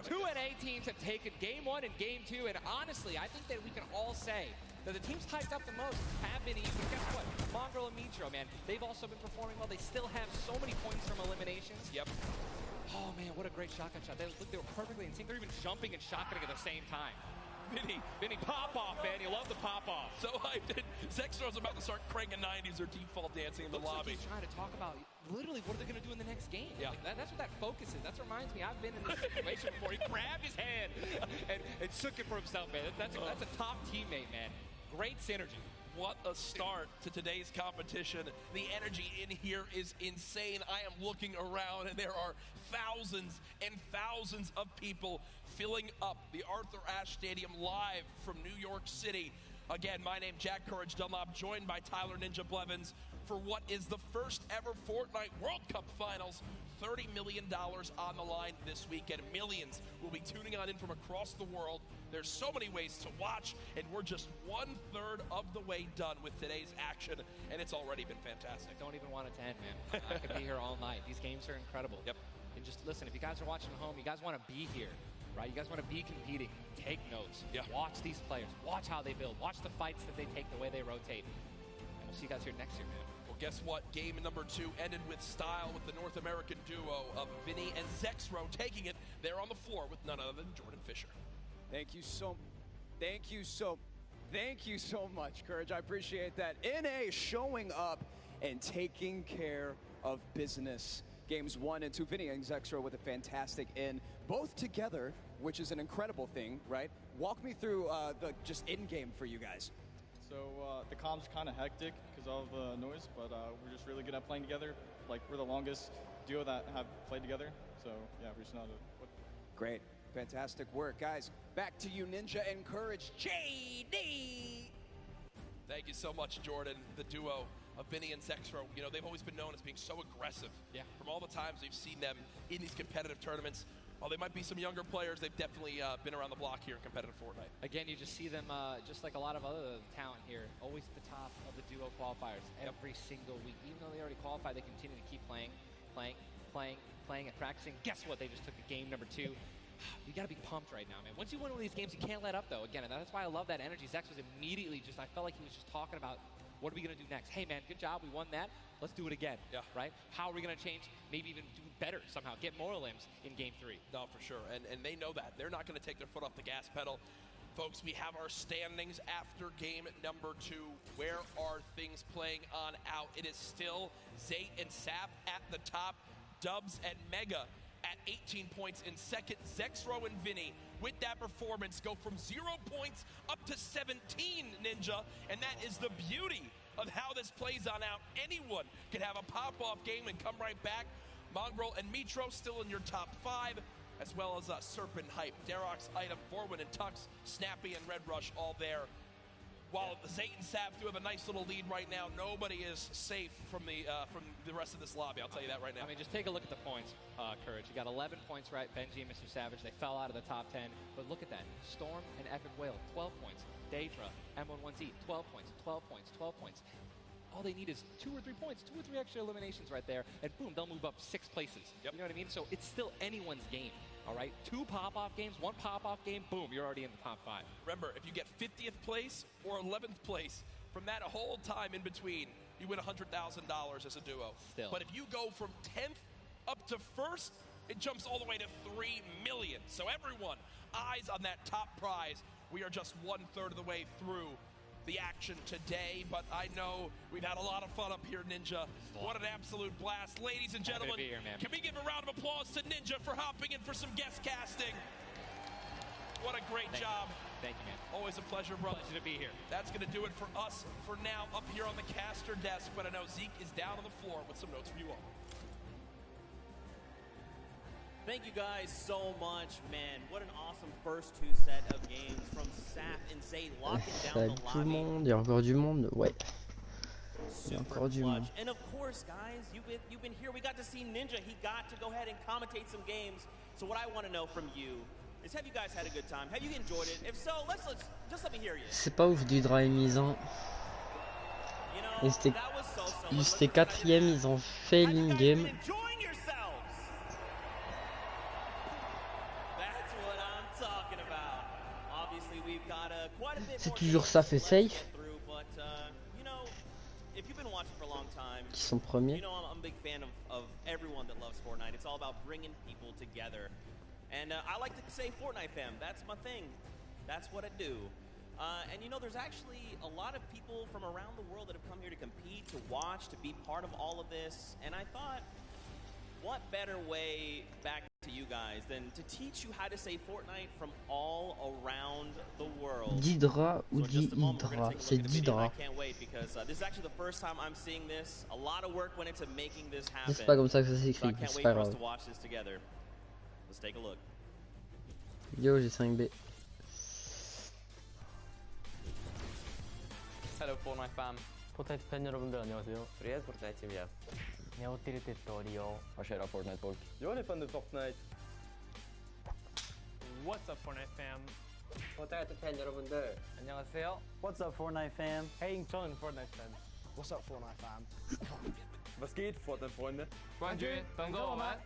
2 NA teams have taken game 1 and game 2, and honestly, I think that we can all say that the teams hyped up the most have been even. Guess what? Mongrel and Mitro, man, they've also been performing well. They still have so many points from eliminations. Yep. Oh man, what a great shotgun shot. They were perfectly in sync. They're even jumping and shotgunning at the same time. Vinny, pop off, man. You love the pop off. So hyped. Zexro's about to start cranking 90s or default dancing in the lobby. Like he's trying to talk about literally what are they going to do in the next game. Yeah. Like that's what that focus is. That reminds me, I've been in this situation before. He grabbed his hand and shook it for himself, man. That's a top teammate, man. Great synergy. What a start to today's competition. The energy in here is insane. I am looking around and there are thousands and thousands of people filling up the Arthur Ashe Stadium live from New York City. Again, my name Jack Courage Dunlop, joined by Tyler Ninja Blevins for what is the first ever Fortnite World Cup Finals. $30 million on the line this weekend. Millions will be tuning on in from across the world. There's so many ways to watch, and we're just 1/3 of the way done with today's action, and it's already been fantastic. Don't even want it to end, man. I could be here all night. These games are incredible. Yep. And just listen, if you guys are watching at home, you guys want to be here, right? You guys want to be competing. Take notes. Yeah. Watch these players. Watch how they build. Watch the fights that they take, the way they rotate. And we'll see you guys here next year, man. Well, guess what? Game number 2 ended with style with the North American duo of Vinny and Zexro taking it there on the floor with none other than Jordan Fisher. Thank you so much, Courage. I appreciate that. NA showing up and taking care of business. Games 1 and 2, Vinny and Zexro with a fantastic in, both together, which is an incredible thing, right? Walk me through the just in-game for you guys. So the comp's kind of hectic because of all the noise, but we're just really good at playing together. Like, we're the longest duo that have played together, so yeah, we just know how to. Great. Fantastic work, guys. Back to you, Ninja and Courage. JD! Thank you so much, Jordan. The duo of Vinny and Zexro, you know, they've always been known as being so aggressive. Yeah. From all the times we've seen them in these competitive tournaments. While they might be some younger players, they've definitely been around the block here in competitive Fortnite. Again, you just see them, just like a lot of other talent here, always at the top of the duo qualifiers every single week. Even though they already qualified, they continue to keep playing, and practicing. Guess what? They just took a game number 2. You got to be pumped right now, man. Once you win one of these games, you can't let up, though. Again, and that's why I love that energy. Zex was immediately just, I felt like he was just talking about, what are we going to do next? Hey, man, good job. We won that. Let's do it again. Yeah. Right? How are we going to change? Maybe even do better somehow. Get more limbs in game 3. No, for sure. And they know that. They're not going to take their foot off the gas pedal. Folks, we have our standings after game number 2. Where are things playing on out? It is still Zate and Sap at the top. Dubs and Mega at 18 points in second. Zexro and Vinny with that performance go from 0 points up to 17, Ninja, and that is the beauty of how this plays on out. Anyone can have a pop-off game and come right back. Mongrel and Mitro still in your top 5, as well as Serpent Hype, Darox, Item, Forwin and Tux, Snappy and Red Rush all there. While Zate and Sap do have a nice little lead right now, nobody is safe from the rest of this lobby. I'll tell you that right now. I mean, just take a look at the points, Courage. You got 11 points, right? Benji and Mr. Savage, they fell out of the top 10. But look at that. Storm and Epic Whale, 12 points. Daedra, M11Z, 12 points, 12 points, 12 points. All they need is 2 or 3 points, 2 or 3 extra eliminations right there, and boom, they'll move up 6 places. Yep. You know what I mean? So it's still anyone's game, all right? 2 pop-off games, 1 pop-off game, boom, you're already in the top 5. Remember, if you get 50th place or 11th place, from that whole time in between, you win $100,000 as a duo. Still. But if you go from 10th up to 1st, it jumps all the way to $3 million. So everyone, eyes on that top prize. We are just 1/3 of the way through the action today, but I know we've had a lot of fun up here, Ninja. What an absolute blast. Ladies and gentlemen, here, man. Can we give a round of applause to Ninja for hopping in for some guest casting? What a great job. Thank you, man. Always a pleasure, brother. Pleasure to be here. That's going to do it for us for now up here on the caster desk, but I know Zeke is down on the floor with some notes for you all. Thank you guys so much, man. What an awesome first 2 set of games from Sap and Zay locking down the Tout le lobby. monde, il y a encore du monde, ouais. Il y a Super encore du monde. clutch. And of course, guys, you've been here. We got to see Ninja. He got to go ahead and commentate some games. So what I want to know from you is, have you guys had a good time? Have you enjoyed it? If so, let's just let me hear you. C'est pas ouf du dry mise-en. You know, Ils étaient that was so. Ils étaient 4e, ils ont fait l'in-game. Enjoying yourselves. That's what I'm talking about. Obviously, we've got quite a bit C'est more toujours games ça fait left to safe. get through, but, you know, if you've been watching for a long time, Qui sont premiers. you know I'm a big fan of everyone that loves Fortnite. It's all about bringing people together. And I like to say Fortnite fam, that's my thing. That's what I do. And you know, there's actually a lot of people from around the world that have come here to compete, to watch, to be part of all of this. And I thought, what better way back to you guys than to teach you how to say Fortnite from all around the world. Didra ou Didra, c'est Didra. I can't wait because this is actually the first time I'm seeing this. A lot of work went into making this happen. C'est pas comme ça que ça So I s'écrit, can't c'est wait pas for us grave. to watch this together. Let's take a look. Yo, j'ai 5B. Hello Fortnite fam. 포트나이트 팬 여러분들 안녕하세요. Привет, Fortnite семья. Ne ho utilizzato io. Chers Fortnite folk. Yo les fans de Fortnite. What's up, Fortnite fam? Fortnite 팬 여러분들. 안녕하세요. What's up Fortnite fam? Hey, John, Fortnite fam. What's up, Fortnite fam? Was geht, Fortnite-Freunde? What the fuck?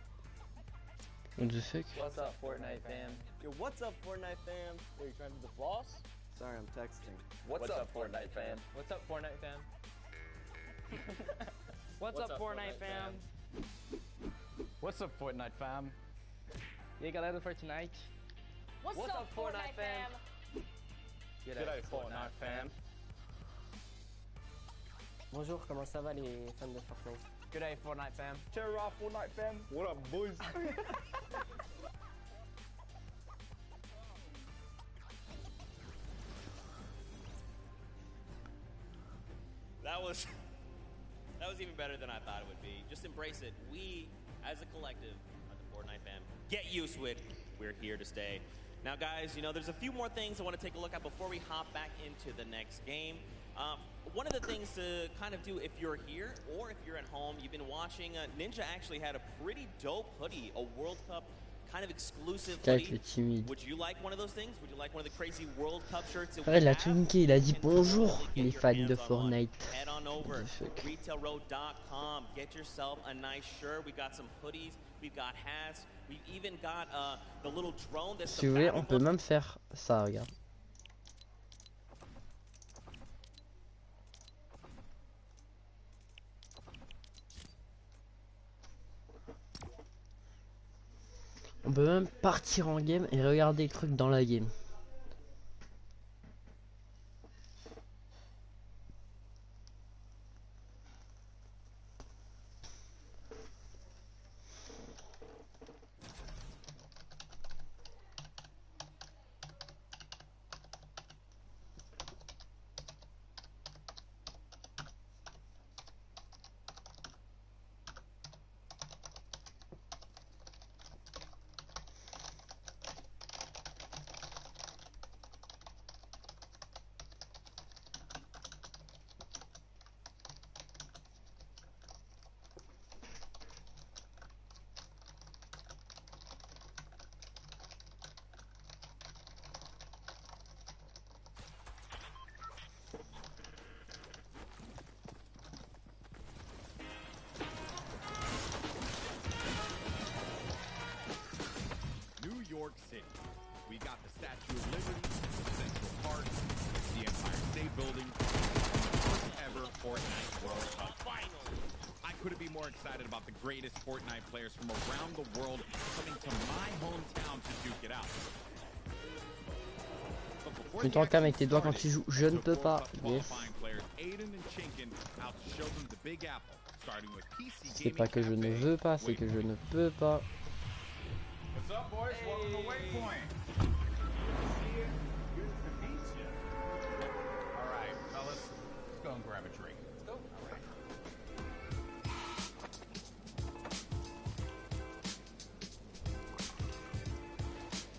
What's up Fortnite fam? Yo, what's up, Fortnite fam? Are you trying to floss? Sorry, I'm texting. What's up Fortnite fam? What's up Fortnite fam? What's up Fortnite fam? What's up, Fortnite fam? E aí galera do Fortnite. What's up, Fortnite fam? G'day, Fortnite fam. Bonjour, comment ça va les fans de Fortnite? G'day, Fortnite fam. Cheer off, Fortnite fam. What up, boys? That was even better than I thought it would be. Just embrace it. We, as a collective, are the Fortnite fam. Get used to it. We're here to stay. Now, guys, you know, there's a few more things I want to take a look at before we hop back into the next game. One of the things to kind of do if you're here or if you're at home, you've been watching, Ninja actually had a pretty dope hoodie, a World Cup kind of exclusive hoodie. Would you like one of those things? Would you like one of the crazy World Cup shirts? Ouais, il a tout niqué, il a dit bonjour les fans de Fortnite. Head on over retailroad.com. Get yourself a nice shirt. We got some hoodies. We've got hats. We've even got the little drone that's Si vous voulez, on peut même faire ça, regarde. On peut même partir en game et regarder les trucs dans la game. York City. We got the Statue of Liberty, Central Park, the Empire State Building, and the first ever Fortnite World Cup. Finally! I couldn't be more excited about the greatest Fortnite players from around the world coming to my hometown to duke it out. Tu t'encames avec tes doigts quand tu joues. Je ne peux pas. Yes. C'est pas que je ne veux pas, c'est que je ne peux pas. What's up, boys? Welcome to Waypoint. All right, fellas, let's go and grab a drink. Let's go. All right.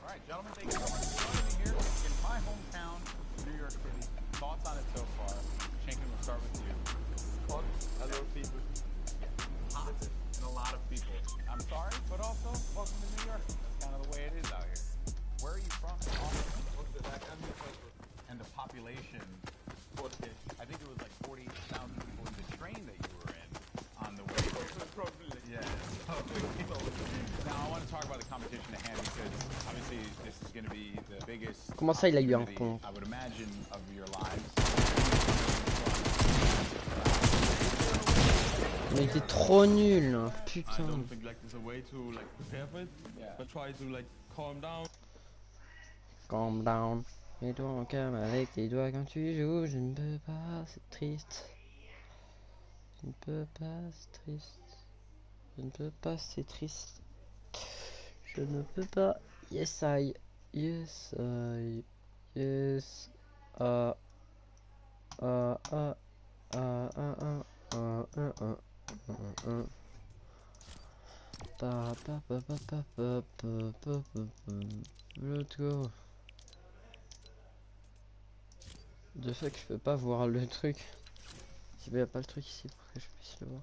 All right, gentlemen, thank you so much for joining me here in my hometown, New York City. Thoughts on it so far? Shankin, we'll start with you. Hello, people. Hot. And a lot of people. I'm sorry, but also welcome to New York. That's kind of the way it is out here. Where are you from? And the population, I think it was like 40,000 people in the train that you were in on the way here. Yeah. Now I want to talk about the competition at hand because obviously this is going to be the biggest Comment ça il a eu un pont? I would imagine of your lives. Mais t'es trop nul, hein, putain. I don't think like there's a way to like prepare for it, but try to like calm down. Calm down. Mets-toi en calme avec tes doigts quand tu joues. Je ne peux pas, c'est triste. Je ne peux pas, c'est triste. Je ne peux pas, c'est triste. Je ne peux pas. Yes I. Yes I. Yes. Ah. Ah ah. Ah ah ah. Ah ah ah. Ah ah. Pa pa pa pa pa pa pa pa pa. Let's go. De fait que je peux pas voir le truc. Il n'y a pas le truc ici pour que je puisse le voir.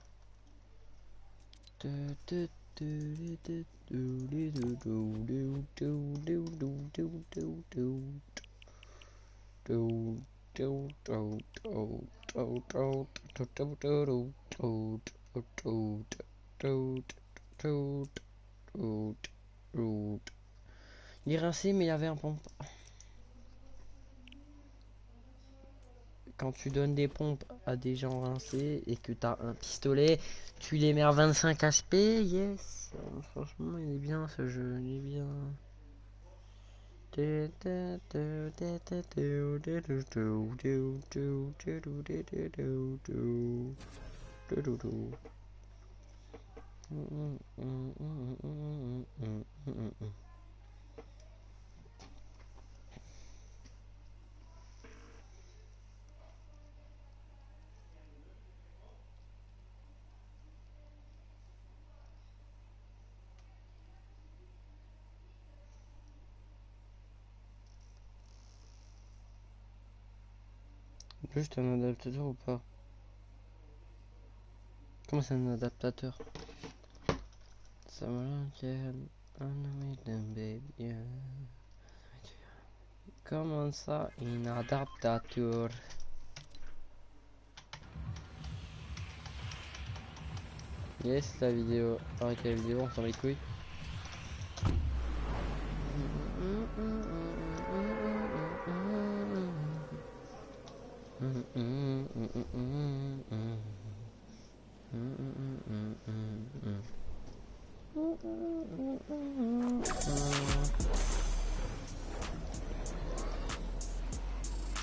Il est rincé mais il y avait un pompe. Quand tu donnes des pompes à des gens rincés et que tu as un pistolet, tu les mets à 25 HP, yes. Franchement, il est bien ce jeu, il est bien. Juste un adaptateur ou pas? Comment c'est un adaptateur? Ça comment ça, un adaptateur? Yes, la vidéo. Arrêtez la vidéo, on s'en bat les couilles.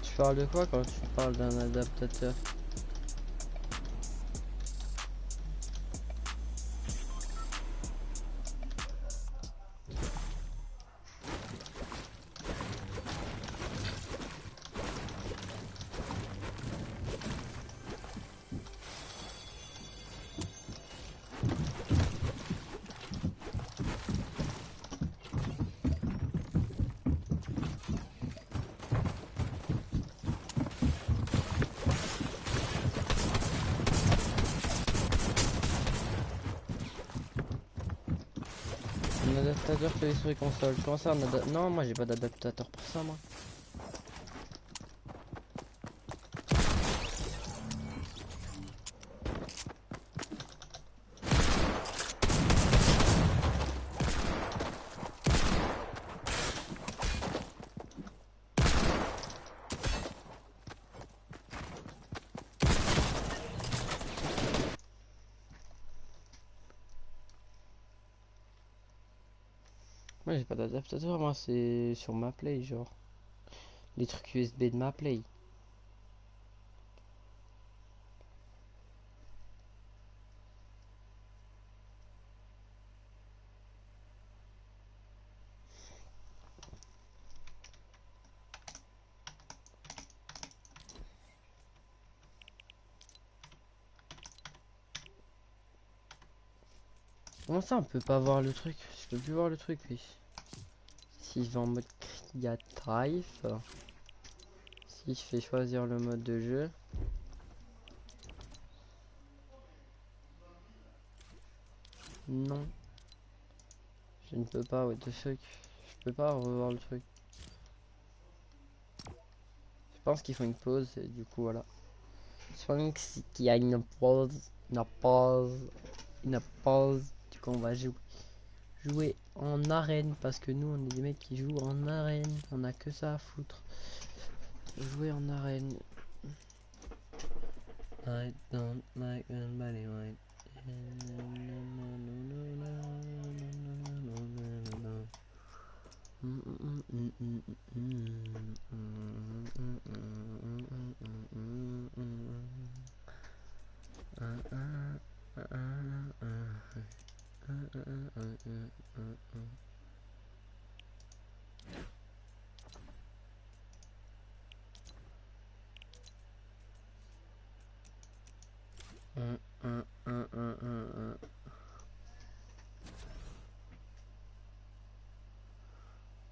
Tu parles de quoi quand tu parles d'un adaptateur? Un adaptateur que les souris console. Comment ça un adaptateur? Non, moi j'ai pas d'adaptateur pour ça moi. Moi j'ai pas d'adaptateur, moi c'est sur ma play genre. Les trucs USB de ma play. Comment ça on peut pas voir le truc? Je peux plus voir le truc oui. Si je vais en mode creative, si je fais choisir le mode de jeu, non, je ne peux pas, what the fuck, je peux pas revoir le truc. Je pense qu'il faut une pause et du coup voilà. Je pense qu'il y a une pause, du coup on va jouer en arène parce que nous on est des mecs qui jouent en arène, on a que ça à foutre. Jouer en arène. I don't like anybody like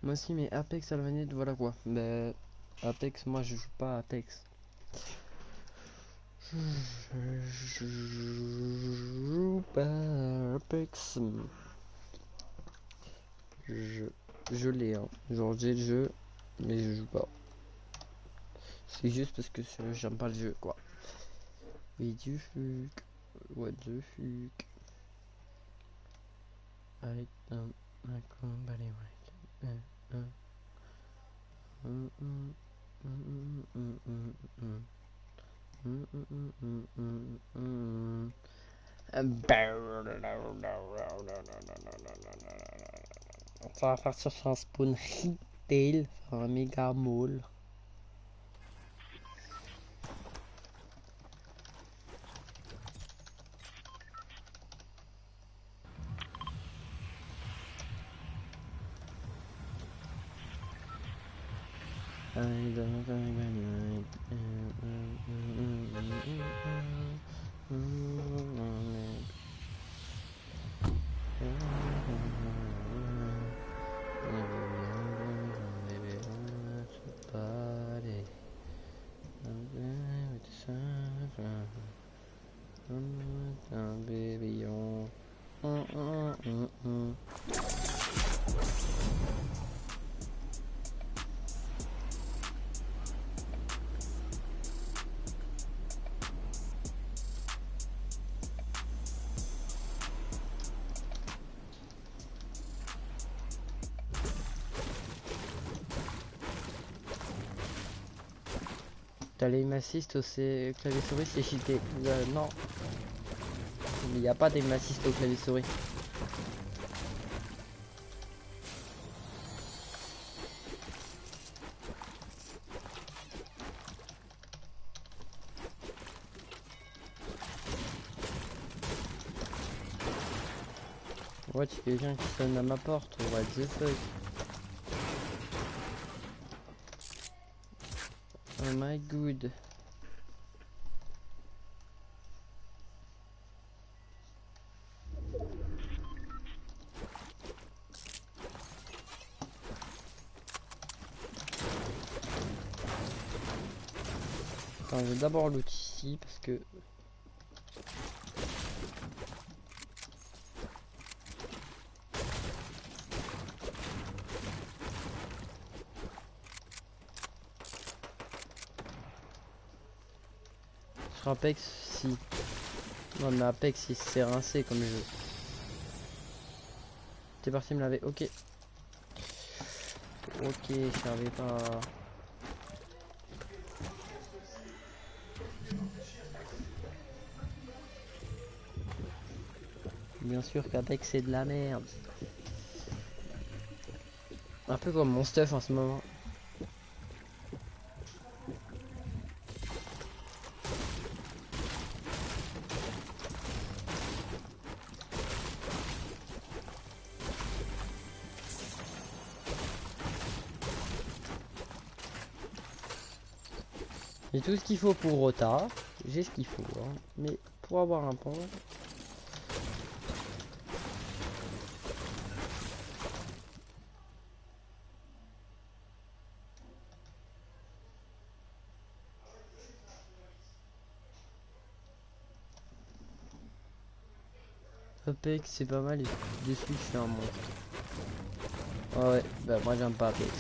Moi aussi, mais Apex Alvanite, voilà quoi. Mais Apex, moi je joue pas à Apex. Je joue pas à Apex. Je l'ai, hein. Genre j'ai le jeu, mais je joue pas. C'est juste parce que j'aime pas le jeu, quoi. What the fuck? What the fuck? I don't like somebody like on va partir sur un spawn retail, faire un méga mall. T'as l'aim assist au clavier souris, c'est cheaté. Non, il n'y a pas d'aim assist au clavier souris. Ouais, tu quelqu'un qui sonne à ma porte, what the fuck. Oh my god. Attends, je vais d'abord loot ici parce que... Sur Apex, si... Non mais Apex, il s'est rincé comme jeu. T'es parti me laver, ok. Ok, je savais pas... Bien sûr qu'Apex c'est de la merde. Un peu comme mon stuff en ce moment. J'ai tout ce qu'il faut pour Rota. J'ai ce qu'il faut. Hein. Mais pour avoir un pont... Apex c'est pas mal et dessus je suis un monstre. Ah ouais, bah moi j'aime pas Apex.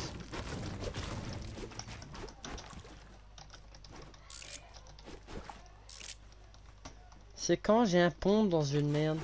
C'est quand j'ai un pont dans une merde.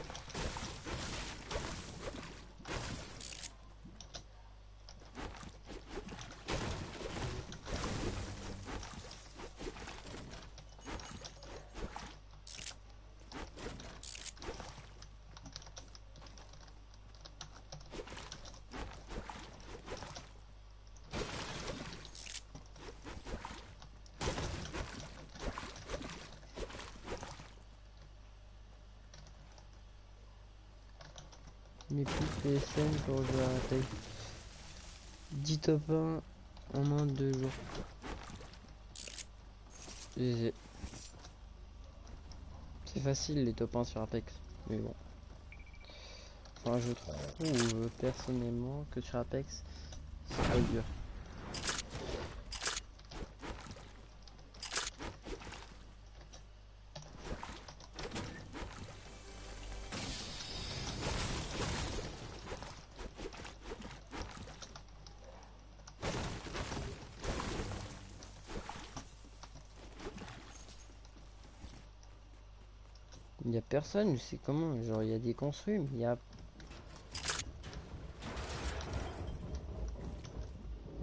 Mais plus PSN pour jouer à Apex. 10 top 1 en moins de 2 jours. GG. C'est facile les top 1 sur Apex. Mais bon. Enfin, je trouve personnellement que sur Apex, c'est très dur. Il y a personne, je sais comment, genre il y a des construits, mais il y a...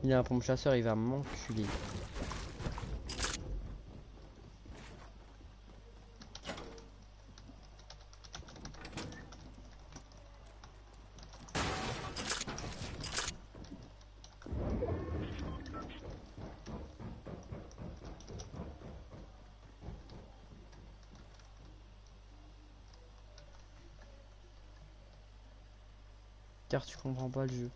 Il y a un pompe chasseur, il va m'enculer. Car tu comprends pas le jeu.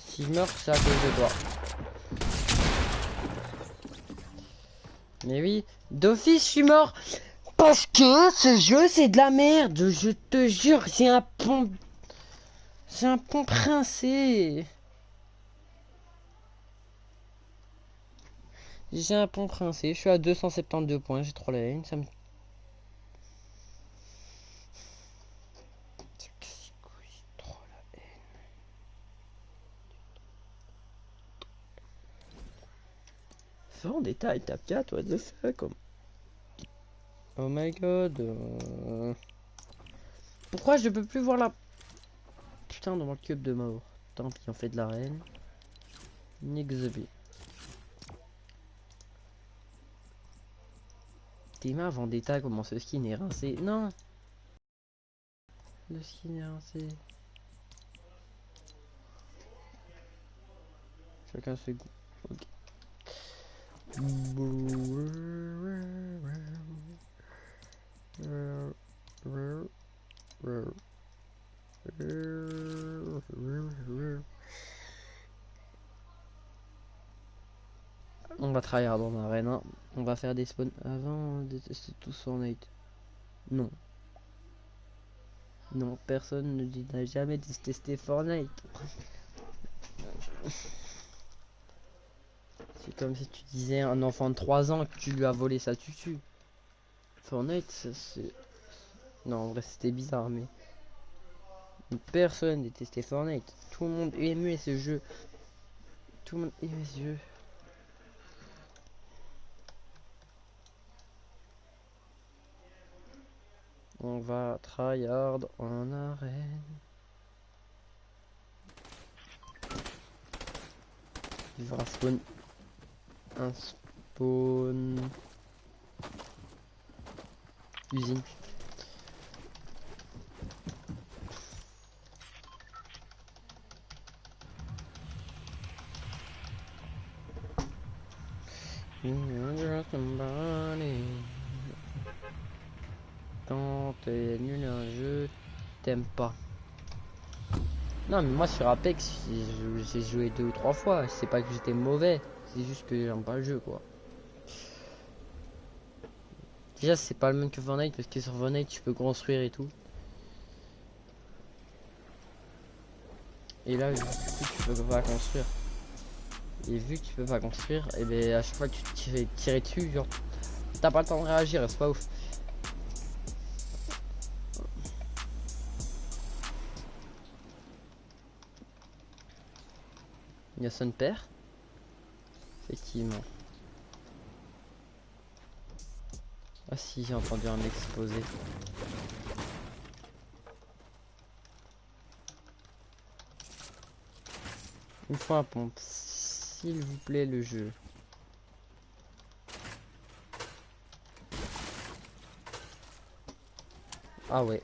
Si je meurs, c'est à cause de toi. Mais oui, d'office, je suis mort. Parce que ce jeu, c'est de la merde. Je te jure, c'est un pont... C'est un pont princé. J'ai un pont princé. Je suis à 272 points. J'ai trop la haine. Ça me... Ça en détail, tape 4, what the fuck. Oh my god. Pourquoi je peux plus voir la... Putain, dans le cube de mort. Tant pis, on fait de la reine. Nexb. Tima Vendetta, comment ce skin est rincé? Non. Le skin est rincé. Chacun ses goûts. Ok. On va tryhard dans l'arène, hein. On va faire des spawns. Avant, on détestait tous Fortnite. Non. Non, personne n'a jamais détesté Fortnite. C'est comme si tu disais à un enfant de 3 ans que tu lui as volé sa tutu. Fortnite, c'est... Non, en vrai, c'était bizarre, mais... Personne détestait Fortnite. Tout le monde aimait ce jeu. Tout le monde aimait ce jeu. On va tryhard en arène. Il va spawn. Un spawn. Usine. Quand t'es nul à un jeu, t'aimes pas. Non mais moi sur Apex, j'ai joué 2 ou 3 fois. C'est pas que j'étais mauvais, c'est juste que j'aime pas le jeu quoi. Déjà c'est pas le même que Fortnite parce que sur Fortnite tu peux construire et tout. Et là du coup tu peux pas construire. Et vu que tu peux pas construire, et ben à chaque fois que tu te tirer dessus, genre t'as pas le temps de réagir, c'est pas ouf. Il y a son père. Effectivement. Ah si, j'ai entendu un exposé. Une fois un pompe, s'il vous plaît, le jeu. Ah ouais.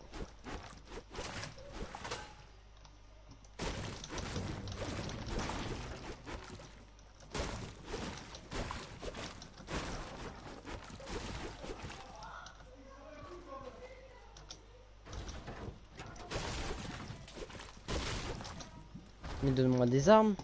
Mais donne-moi des armes.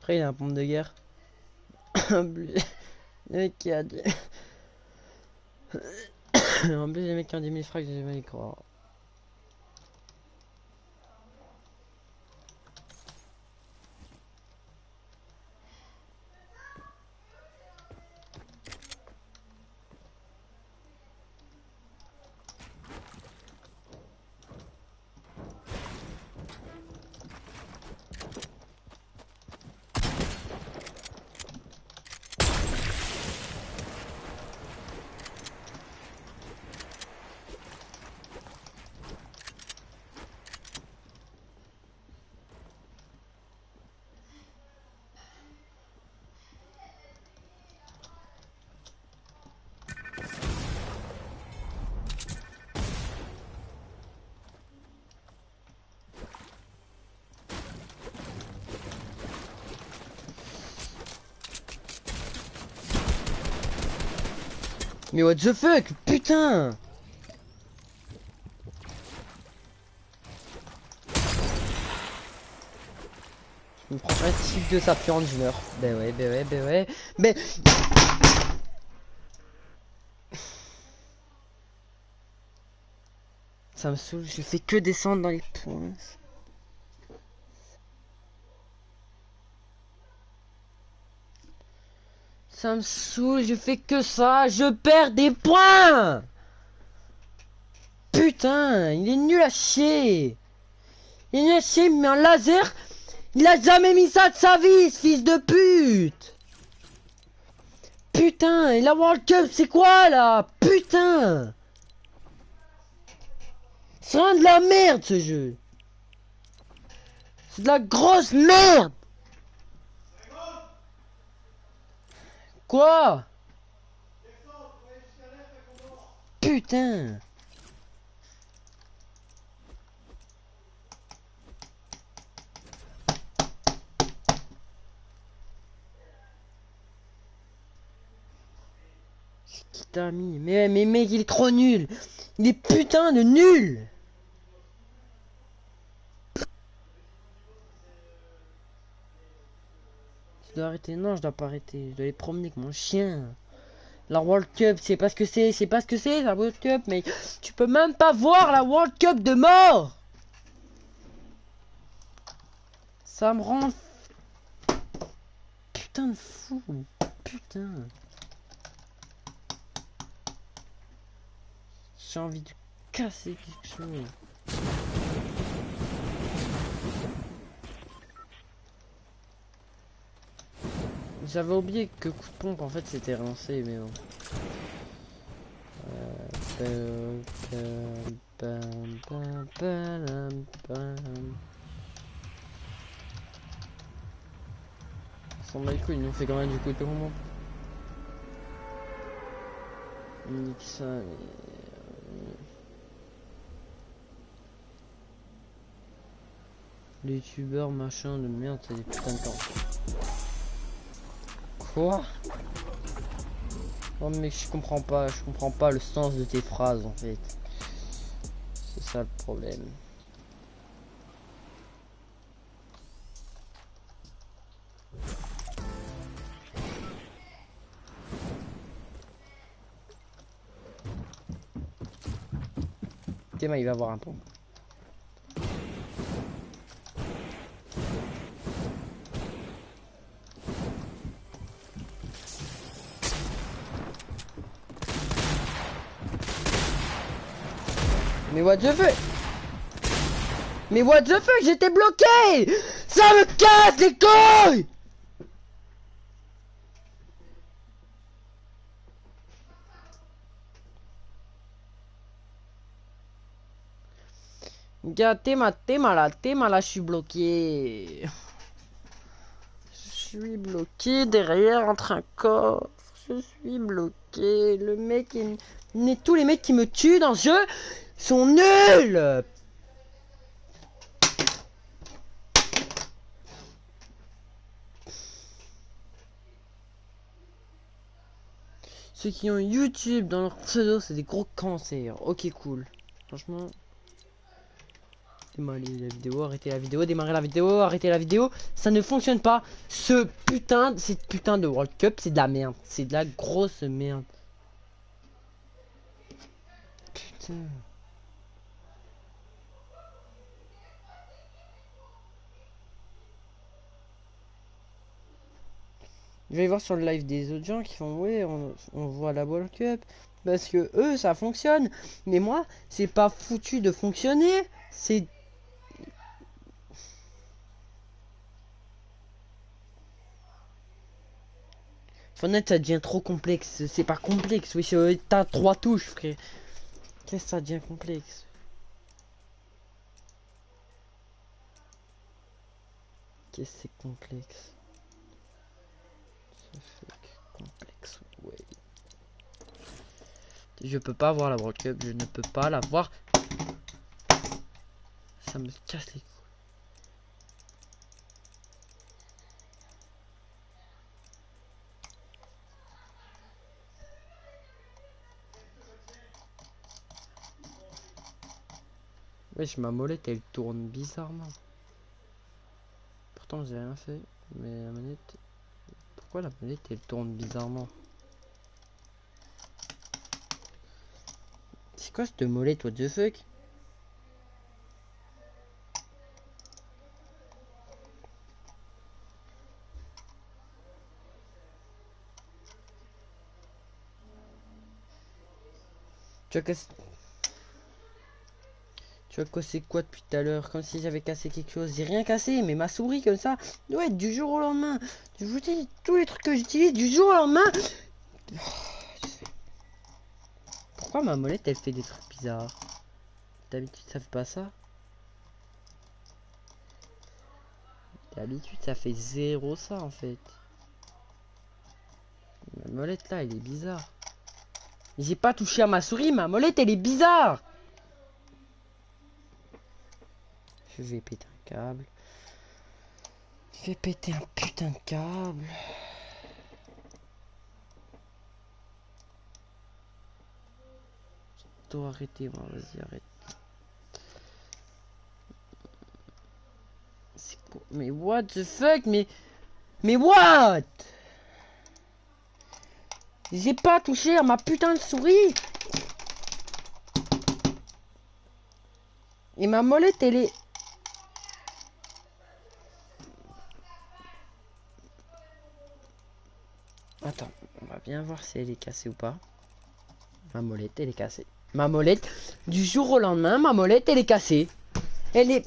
Après il a un pompe de guerre. Le mec qui a dit... En plus les mecs qui ont 10 000 frags, j'ai jamais y croire. Mais what the fuck, putain! Je me prends un type de sapiens, je meurs. Ben ouais, ben ouais, ben ouais. Mais... Ça me saoule, je fais que descendre dans les points. Ça me saoule, je fais que ça, je perds des points. Putain, il est nul à chier. Il est nul à chier, mais un laser, il a jamais mis ça de sa vie, ce fils de pute. Putain, et la World Cup, c'est quoi là? Putain. C'est rien de la merde ce jeu. C'est de la grosse merde. Quoi? Putain. Qui t'a mis? Mais mec, il est trop nul. Il est putain de nul. Je dois arrêter. Non, je dois pas arrêter. Je dois aller promener avec mon chien. La World Cup, c'est pas ce que c'est. C'est pas ce que c'est, la World Cup. Mais tu peux même pas voir la World Cup de mort. Ça me rend... Putain de fou. Putain. J'ai envie de casser quelque chose. J'avais oublié que coup de pompe en fait c'était relancé, mais bon. Sans mal couille, il nous fait quand même du coup de pompe. Nique ça, mais... Les youtubeurs machin de merde, c'est des putains de temps. Quoi? Oh mec, je comprends pas le sens de tes phrases en fait. C'est ça le problème. Théma, il va avoir un point. Mais what the fuck? Mais what the fuck? J'étais bloqué! Ça me casse les couilles! Gars, Théma là, je suis bloqué. Je suis bloqué derrière entre un coffre. Je suis bloqué. Le mec tous les mecs qui me tuent dans ce jeu sont nuls. Ceux qui ont YouTube dans leur pseudo, c'est des gros cancers. Ok, cool. Franchement. Démarrer la vidéo, arrêtez la vidéo, démarrer la vidéo, arrêtez la vidéo. Ça ne fonctionne pas. Cette putain de World Cup, c'est de la merde. C'est de la grosse merde. Putain. Je vais voir sur le live des autres gens qui font ouais, on voit la World Cup. Parce que eux, ça fonctionne. Mais moi, c'est pas foutu de fonctionner. C'est... Fortnite, ça devient trop complexe. C'est pas complexe. Oui, t'as 3 touches, frère. Qu'est-ce que ça devient complexe? Qu'est-ce que c'est complexe? Ça fait complexe, ouais. Je peux pas avoir la World Cup, je ne peux pas la voir. Ça me casse les couilles. Wesh, ma molette elle tourne bizarrement. Pourtant j'ai rien fait, mais la manette... Pourquoi la manette elle tourne bizarrement? C'est quoi cette molette, what the fuck? Tu as cassé quoi depuis tout à l'heure? Comme si j'avais cassé quelque chose. J'ai rien cassé, mais ma souris comme ça, ouais, du jour au lendemain. Je vous dis tous les trucs que j'utilise du jour au lendemain. Pourquoi ma molette elle fait des trucs bizarres? D'habitude ça fait pas ça. D'habitude ça fait zéro ça en fait. Ma molette là elle est bizarre. J'ai pas touché à ma souris, ma molette elle est bizarre. Je vais péter un câble. Je vais péter un putain de câble. Je dois arrêter, moi, vas-y, arrête. C'est quoi? Mais what the fuck? Mais what? J'ai pas touché à ma putain de souris. Et ma molette elle est... Attends, on va bien voir si elle est cassée ou pas. Ma molette elle est cassée. Ma molette, du jour au lendemain, ma molette elle est cassée. Elle est...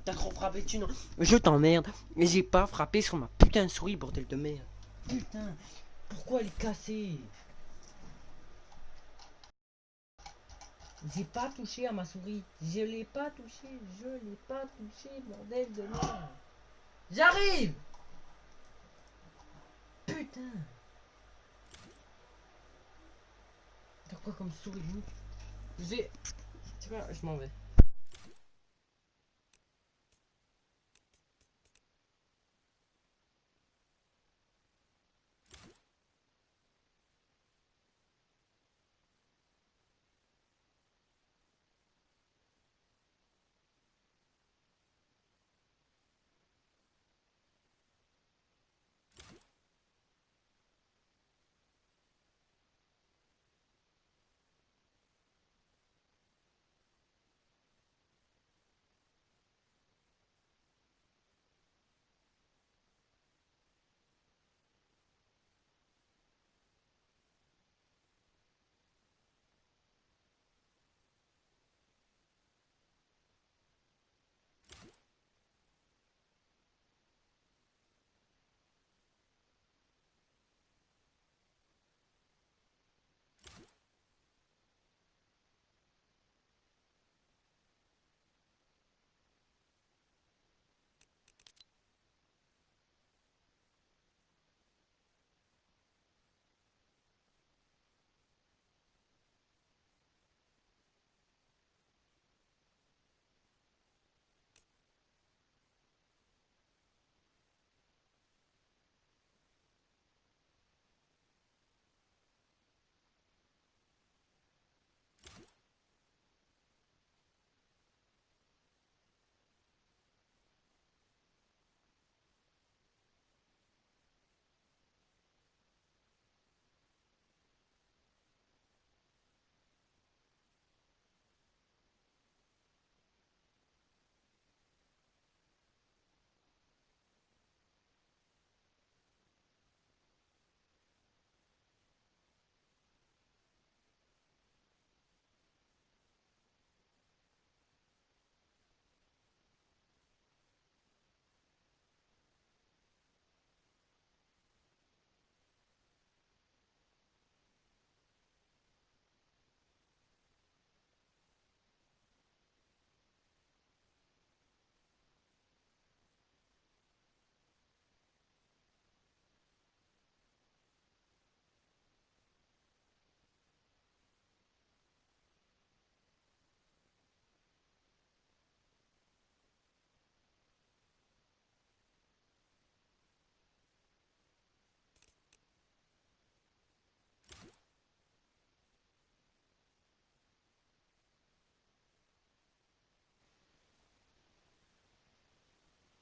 T'as trop frappé dessus, non? Je t'emmerde. Mais j'ai pas frappé sur ma putain de souris, bordel de merde. Putain, pourquoi elle est cassée? J'ai pas touché à ma souris. Je l'ai pas touché. Je l'ai pas touché, bordel de merde. J'arrive. Putain. T'as quoi comme souris? J'ai... Tu vois, je m'en vais.